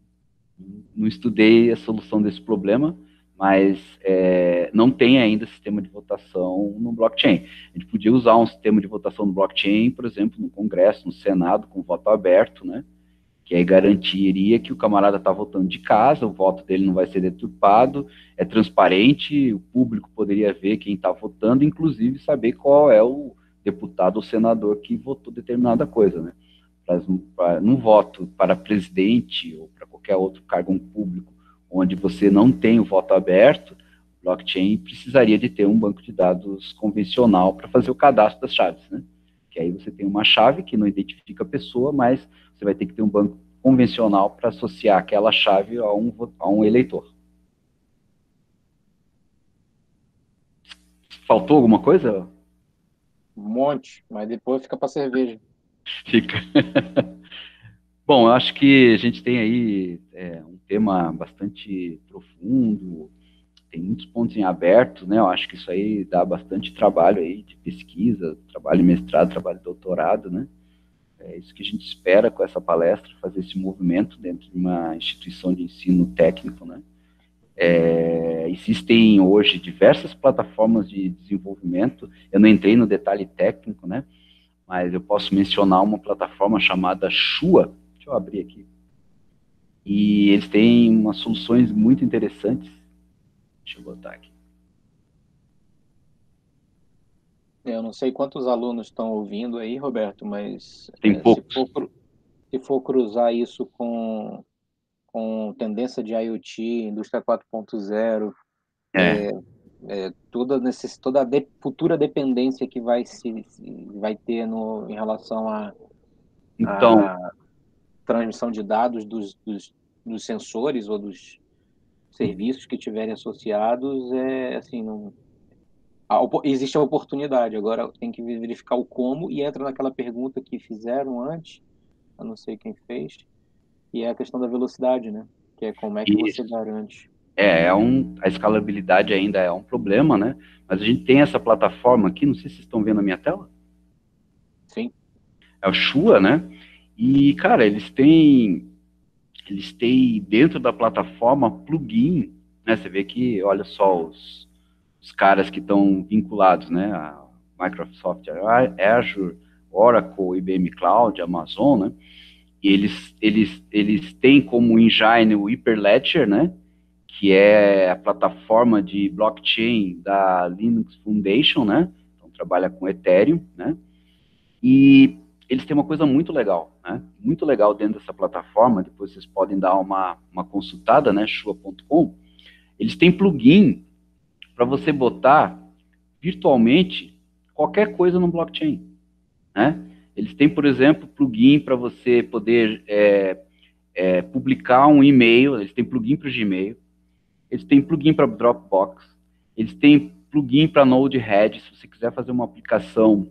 não estudei a solução desse problema, mas não tem ainda sistema de votação no blockchain. A gente podia usar um sistema de votação no blockchain, por exemplo, no Congresso, no Senado, com voto aberto, né? Que aí garantiria que o camarada está votando de casa, o voto dele não vai ser deturpado, é transparente, o público poderia ver quem está votando, inclusive saber qual é o deputado ou senador que votou determinada coisa, né? Num voto para presidente ou para qualquer outro cargo público, onde você não tem o voto aberto, o blockchain precisaria de ter um banco de dados convencional para fazer o cadastro das chaves, né? Que aí você tem uma chave que não identifica a pessoa, mas você vai ter que ter um banco convencional para associar aquela chave a um eleitor. Faltou alguma coisa? Um monte, mas depois fica para cerveja. Fica. Bom, eu acho que a gente tem aí um tema bastante profundo, tem muitos pontos em aberto, né? Eu acho que isso aí dá bastante trabalho aí de pesquisa, trabalho de mestrado, trabalho de doutorado, né? É isso que a gente espera com essa palestra, fazer esse movimento dentro de uma instituição de ensino técnico, né? Existem hoje diversas plataformas de desenvolvimento, eu não entrei no detalhe técnico, né, mas eu posso mencionar uma plataforma chamada Shua, deixa eu abrir aqui, e eles têm umas soluções muito interessantes, deixa eu botar aqui. Eu não sei quantos alunos estão ouvindo aí, Roberto, mas Tem poucos. se for cruzar isso com tendência de IoT, indústria 4.0, toda futura dependência que vai ter em relação Então, à transmissão de dados dos sensores ou dos serviços que tiverem associados, assim, não, existe a oportunidade. Agora tem que verificar o como, e entra naquela pergunta que fizeram antes, eu não sei quem fez, e é a questão da velocidade, né? Que é como é que você garante. a escalabilidade ainda é um problema, né? Mas a gente tem essa plataforma aqui, não sei se vocês estão vendo a minha tela. Sim. É o Shua, né? E, cara, eles têm dentro da plataforma plugin, né? Você vê que, olha só, os caras que estão vinculados, né? A Microsoft Azure, Oracle, IBM Cloud, Amazon, né? E eles têm como engine o Hyperledger, né? Que é a plataforma de blockchain da Linux Foundation, né? Então trabalha com Ethereum, né? E eles têm uma coisa muito legal, né? Muito legal dentro dessa plataforma, depois vocês podem dar uma consultada, né? Shua.com. Eles têm plugin para você botar virtualmente qualquer coisa no blockchain, né? Eles têm, por exemplo, plugin para você poder publicar um e-mail, eles têm plugin para o Gmail, eles têm plugin para Dropbox, eles têm plugin para Node-RED, se você quiser fazer uma aplicação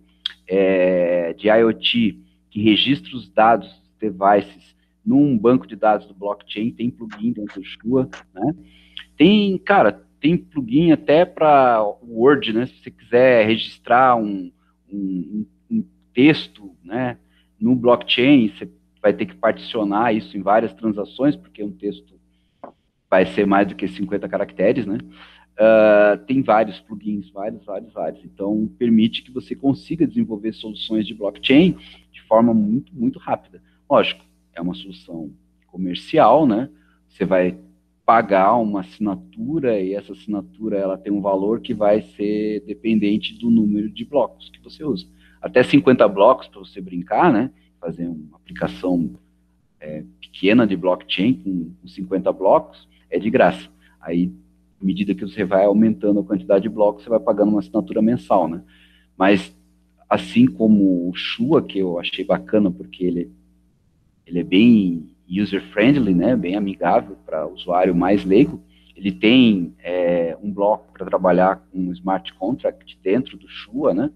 de IoT que registra os dados dos devices num banco de dados do blockchain, tem plugin dentro do Shua, né? Tem plugin até para Word, né? Se você quiser registrar um texto, né, no blockchain, você vai ter que particionar isso em várias transações, porque um texto vai ser mais do que 50 caracteres, né? Tem vários plugins, vários. Então, permite que você consiga desenvolver soluções de blockchain de forma muito, muito rápida. Lógico, é uma solução comercial, né? Você vai pagar uma assinatura e essa assinatura ela tem um valor que vai ser dependente do número de blocos que você usa. Até 50 blocos para você brincar, né? Fazer uma aplicação pequena de blockchain com 50 blocos é de graça. Aí, à medida que você vai aumentando a quantidade de blocos, você vai pagando uma assinatura mensal, né? Mas, assim como o Shua, que eu achei bacana, porque ele é bem user-friendly, né? Bem amigável para o usuário mais leigo, ele tem um bloco para trabalhar com um smart contract dentro do Shua, né?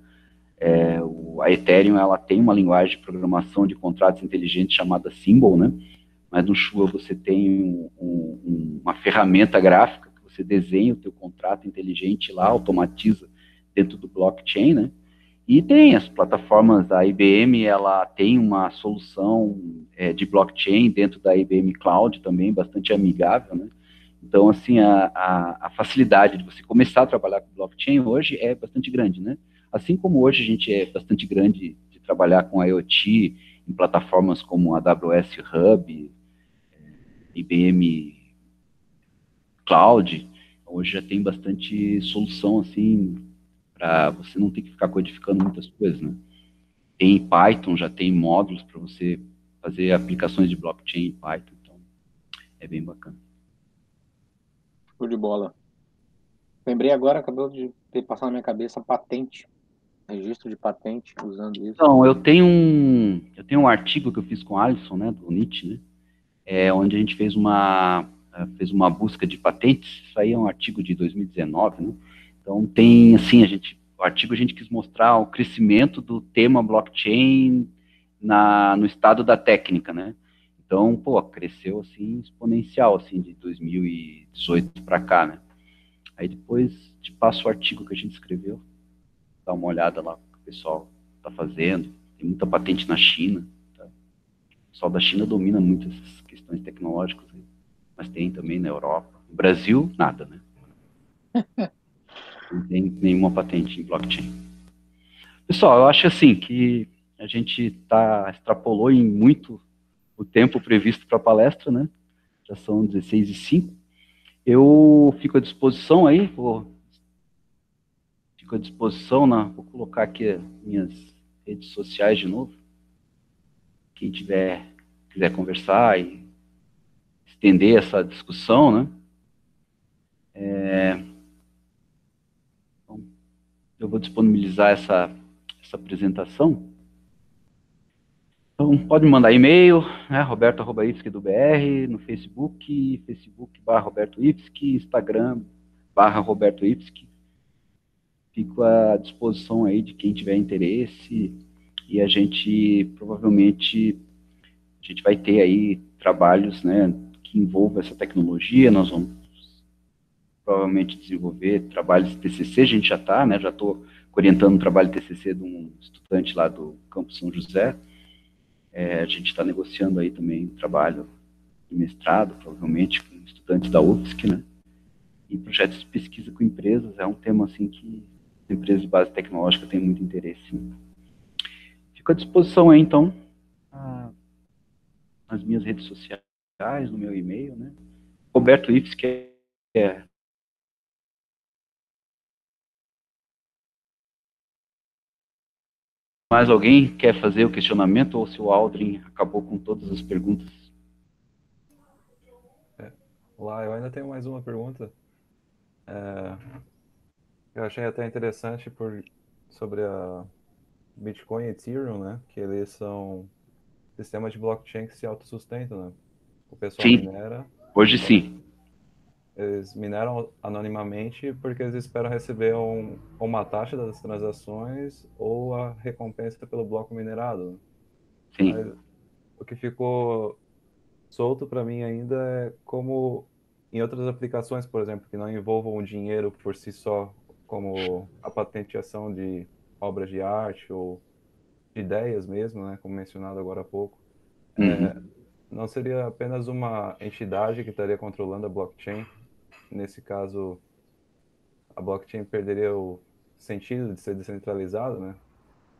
A Ethereum, ela tem uma linguagem de programação de contratos inteligentes chamada Symbol, né? Mas no Shua você tem uma ferramenta gráfica que você desenha o teu contrato inteligente lá, automatiza dentro do blockchain, né? E tem as plataformas, a IBM, ela tem uma solução de blockchain dentro da IBM Cloud também, bastante amigável, né? Então, assim, a facilidade de você começar a trabalhar com blockchain hoje é bastante grande, né? Assim como hoje a gente é bastante grande de trabalhar com IoT em plataformas como a AWS Hub, IBM Cloud, hoje já tem bastante solução, assim, para você não ter que ficar codificando muitas coisas, né? Tem Python, já tem módulos para você fazer aplicações de blockchain em Python, então é bem bacana. Show de bola. Lembrei agora, acabou de ter passado na minha cabeça patente, registro de patente usando isso. Então, eu tenho um artigo que eu fiz com o Alisson, né, do NIT, né, onde a gente fez uma busca de patentes. Isso aí é um artigo de 2019, né? Então tem, assim, o artigo a gente quis mostrar o crescimento do tema blockchain no estado da técnica, né? Então, pô, cresceu, assim, exponencial, assim, de 2018 para cá, né? Aí depois te passo o artigo que a gente escreveu, dá uma olhada lá o que o pessoal está fazendo. Tem muita patente na China, tá? O pessoal da China domina muito essas questões tecnológicas, né? Mas tem também na Europa. No Brasil, nada, né? Não tem nenhuma patente em blockchain. Pessoal, eu acho assim que a gente extrapolou em muito o tempo previsto para a palestra, né? Já são 16h05. Eu fico à disposição aí, fico à disposição, vou colocar aqui as minhas redes sociais de novo. Quem quiser conversar e estender essa discussão, né? Então, eu vou disponibilizar essa apresentação. Então, pode me mandar e-mail, né, roberto@ipsc.br, no Facebook.com/robertoipsc, Instagram/robertoipsc. Fico à disposição aí de quem tiver interesse, e a gente provavelmente vai ter aí trabalhos, né, que envolvam essa tecnologia. Nós vamos provavelmente desenvolver trabalhos de TCC, a gente já está, né, já estou orientando um trabalho de TCC de um estudante lá do Campus São José. A gente está negociando aí também um trabalho de mestrado, provavelmente com estudantes da UFSC, né, e projetos de pesquisa com empresas. É um tema assim que as empresas de base tecnológica têm muito interesse, né. Fico à disposição aí, então, nas minhas redes sociais, no meu e-mail, né, Roberto Ips, que é mais alguém quer fazer o questionamento, ou se o Aldrin acabou com todas as perguntas? Lá, eu ainda tenho mais uma pergunta. Eu achei até interessante sobre a Bitcoin e Ethereum, né? Que eles são sistemas de blockchain que se autossustentam, né? O pessoal Sim, minera, hoje sim. eles mineram anonimamente porque eles esperam receber uma taxa das transações ou a recompensa pelo bloco minerado, né? Sim. Mas o que ficou solto para mim ainda é como em outras aplicações, por exemplo, que não envolvam o dinheiro por si só, como a patenteação de obras de arte ou de ideias mesmo, né, como mencionado agora há pouco, não seria apenas uma entidade que estaria controlando a blockchain? Nesse caso, a blockchain perderia o sentido de ser descentralizada, né?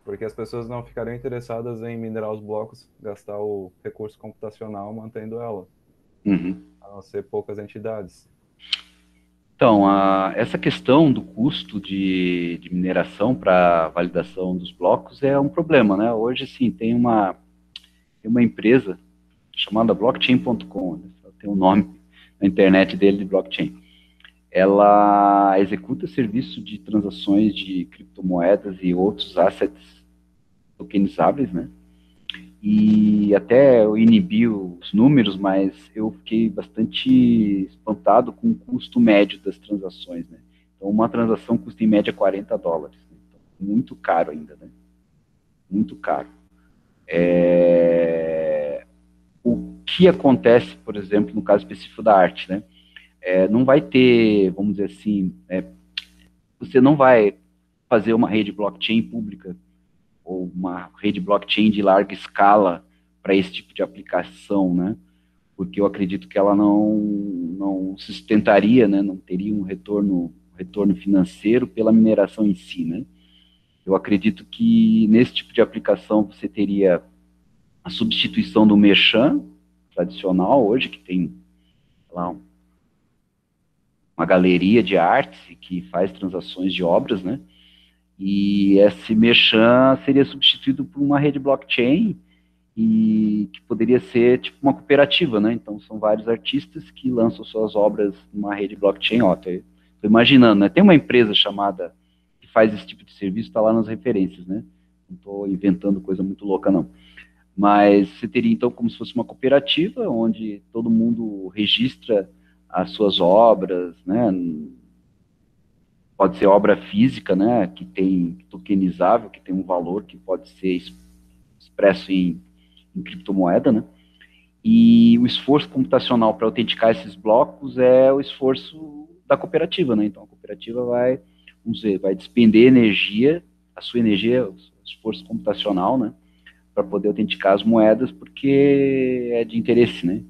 Porque as pessoas não ficariam interessadas em minerar os blocos, gastar o recurso computacional mantendo ela, a não ser poucas entidades. Então, essa questão do custo de mineração para validação dos blocos é um problema, né? Hoje, sim, tem uma empresa chamada blockchain.com, né? Tem um nome na internet dele de blockchain. Ela executa serviço de transações de criptomoedas e outros assets tokenizáveis, né? E até eu inibi os números, mas eu fiquei bastante espantado com o custo médio das transações, né? Então, uma transação custa em média $40, né? Então, muito caro ainda, né? Muito caro. O que acontece, por exemplo, no caso específico da arte, né? Não vai ter, vamos dizer assim, você não vai fazer uma rede blockchain pública ou uma rede blockchain de larga escala para esse tipo de aplicação, né? Porque eu acredito que ela não sustentaria, né? Não teria um retorno financeiro pela mineração em si, né? Eu acredito que nesse tipo de aplicação você teria a substituição do merchant tradicional hoje, que tem lá uma galeria de artes que faz transações de obras, né? E esse merchant seria substituído por uma rede blockchain e que poderia ser tipo uma cooperativa, né? Então são vários artistas que lançam suas obras numa rede blockchain. Ó, tô imaginando, né? Tem uma empresa chamada que faz esse tipo de serviço, está lá nas referências, né? Não estou inventando coisa muito louca, não. Mas você teria então como se fosse uma cooperativa onde todo mundo registra as suas obras, né? Pode ser obra física, né? Que tem tokenizável, que tem um valor que pode ser expresso em criptomoeda, né? E o esforço computacional para autenticar esses blocos é o esforço da cooperativa, né? Então a cooperativa vai despender energia, a sua energia, o esforço computacional, né? Para poder autenticar as moedas, porque é de interesse, né?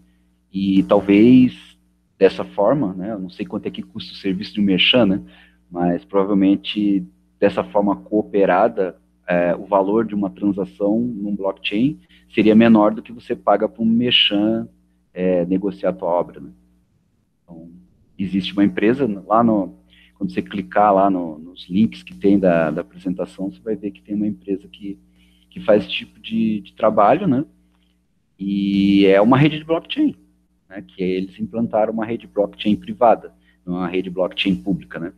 E talvez dessa forma, né? Eu não sei quanto é que custa o serviço de um merchan, né? Mas provavelmente dessa forma cooperada, o valor de uma transação num blockchain seria menor do que você paga para um merchan negociar a tua obra, né? Então, existe uma empresa lá quando você clicar lá nos links que tem da apresentação, você vai ver que tem uma empresa que faz esse tipo de trabalho, né? E é uma rede de blockchain, né? Que eles implantaram uma rede blockchain privada, não uma rede blockchain pública, né?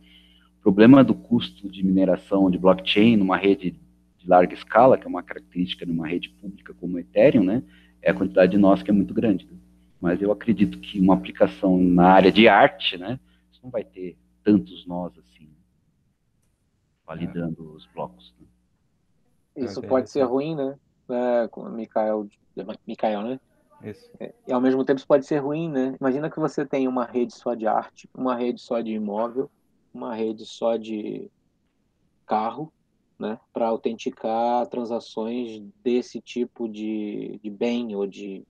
O problema do custo de mineração de blockchain numa rede de larga escala, que é uma característica de uma rede pública como o Ethereum, né? É a quantidade de nós que é muito grande, né? Mas eu acredito que uma aplicação na área de arte, né, você não vai ter tantos nós assim, validando os blocos, né? Isso Entendi, pode ser sim. ruim, né? Com o Mikael, né? Isso. E ao mesmo tempo isso pode ser ruim, né? Imagina que você tem uma rede só de arte, uma rede só de imóvel, uma rede só de carro, né? Para autenticar transações desse tipo de bem ou de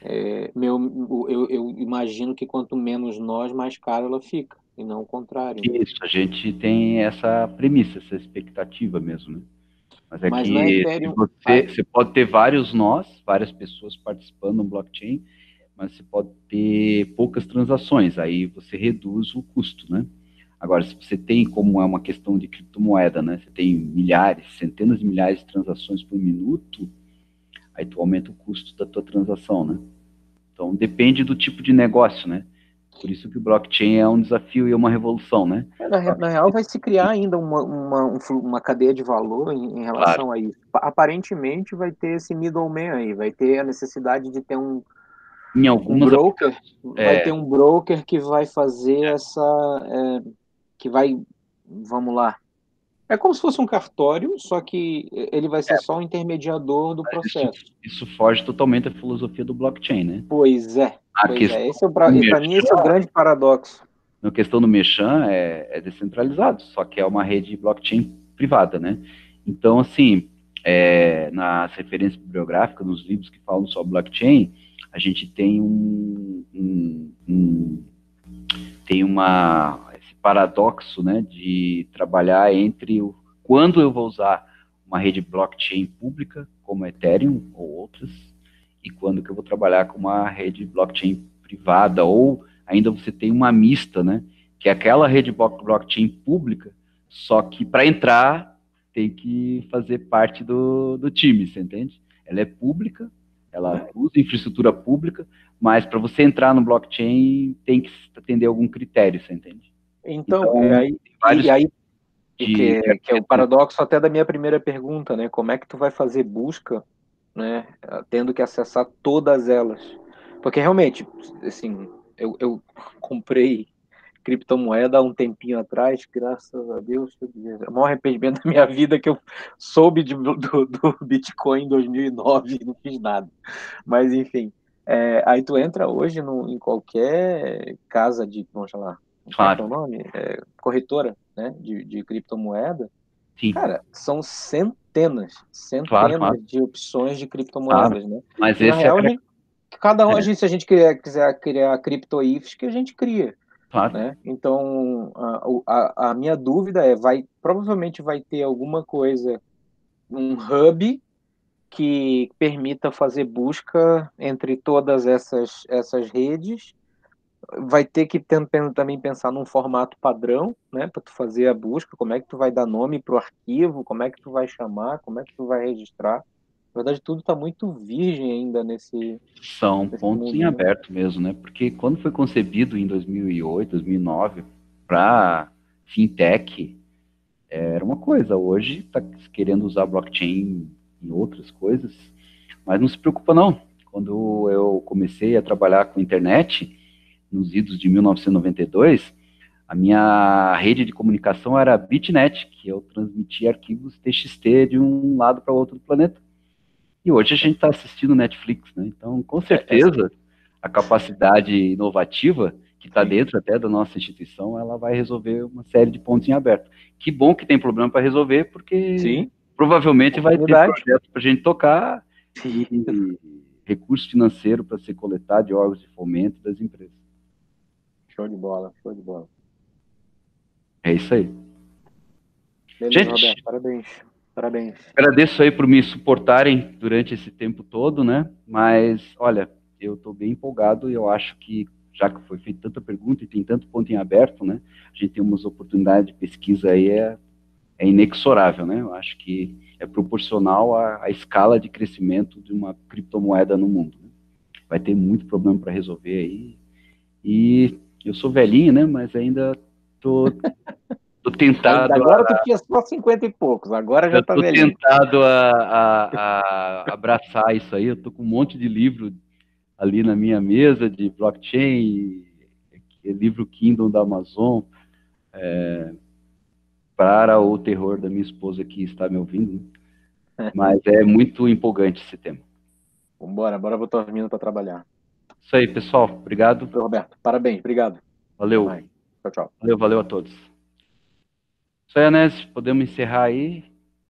eu imagino que quanto menos nós, mais caro ela fica, e não o contrário, né? Isso, a gente tem essa premissa, essa expectativa mesmo, né? Mas é Mas na que se Ethereum, você pode ter vários nós, várias pessoas participando no blockchain, mas você pode ter poucas transações, aí você reduz o custo, né? Agora, se você tem, como é uma questão de criptomoeda, né? Você tem milhares, centenas de milhares de transações por minuto, aí tu aumenta o custo da tua transação, né? Então, depende do tipo de negócio, né? Por isso que o blockchain é um desafio e uma revolução, né? na real vai se criar ainda uma cadeia de valor em Claro, relação a isso. Aparentemente vai ter esse middleman aí, vai ter a necessidade de ter em um algumas broker, vai ter é, um broker que vai fazer que vai, vamos lá, é como se fosse um cartório, só que ele vai ser só o intermediador do isso, processo. isso foge totalmente da filosofia do blockchain, né? Pois é, A pois é. questão Esse é do para mim esse é o merchan, grande paradoxo. a questão do merchan é descentralizado, só que é uma rede blockchain privada, né? Então, assim, nas referências bibliográficas, nos livros que falam sobre blockchain, a gente tem esse paradoxo, né, de trabalhar entre quando eu vou usar uma rede blockchain pública, como Ethereum ou outras, e quando que eu vou trabalhar com uma rede blockchain privada, ou ainda você tem uma mista, né, que é aquela rede blockchain pública, só que para entrar tem que fazer parte do time, você entende? Ela é pública, ela usa infraestrutura pública, mas para você entrar no blockchain tem que atender algum critério, você entende? Então, Então, tem vários que é o paradoxo até da minha primeira pergunta, né? Como é que tu vai fazer busca, né? Tendo que acessar todas elas? Porque realmente, assim, eu comprei criptomoeda há um tempinho atrás, graças a Deus, o maior arrependimento da minha vida é que eu soube do Bitcoin em 2009 e não fiz nada. Mas, enfim, aí tu entra hoje em qualquer casa vamos falar, como é que é o claro, nome? Corretora, né, de criptomoeda. sim, Cara, são centenas, claro, claro, de opções de claro. criptomoedas, né? Mas E na esse é, real, cada um, é se a gente quiser criar cripto-IFs, que a gente cria, claro. né? Então, a minha dúvida provavelmente vai ter alguma coisa, um hub que permita fazer busca entre todas essas redes. Vai ter que também pensar num formato padrão, né, para tu fazer a busca, como é que tu vai dar nome para o arquivo, como é que tu vai chamar, como é que tu vai registrar. Na verdade, tudo está muito virgem ainda São nesse pontos em mundo, né? aberto mesmo, né? Porque quando foi concebido em 2008, 2009, para fintech, era uma coisa. Hoje está querendo usar blockchain em outras coisas, mas não se preocupa não. Quando eu comecei a trabalhar com internet, nos idos de 1992, a minha rede de comunicação era a Bitnet, que eu transmitia arquivos TXT de um lado para o outro do planeta. E hoje a gente está assistindo Netflix, né? Então, com certeza, a capacidade inovativa que está dentro até da nossa instituição, ela vai resolver uma série de pontos em aberto. Que bom que tem problema para resolver, porque Sim, provavelmente vai ter oportunidade. projetos para a gente tocar Sim. e recurso financeiro para ser coletado de órgãos de fomento das empresas. Show de bola, show de bola. É isso aí. Beleza, Gente, Roberto, parabéns. Parabéns. agradeço aí por me suportarem durante esse tempo todo, né? Mas, olha, eu estou bem empolgado e eu acho que, já que foi feita tanta pergunta e tem tanto ponto em aberto, né? A gente tem umas oportunidades de pesquisa aí, é inexorável, né? Eu acho que é proporcional à escala de crescimento de uma criptomoeda no mundo, né? Vai ter muito problema para resolver aí. E eu sou velhinho, né? Mas ainda tô tentado Agora tu tinha só 50 e poucos, agora já tá velhinho. tentado a abraçar isso aí. Eu tô com um monte de livro ali na minha mesa de blockchain, livro Kindle da Amazon, para o terror da minha esposa que está me ouvindo. Mas é muito empolgante esse tema. Vambora, bora botar as meninas para trabalhar. Isso aí, pessoal. Obrigado. Roberto, parabéns, obrigado. Valeu. Tchau, tchau. Valeu a todos. Isso aí, Anésio. Podemos encerrar aí.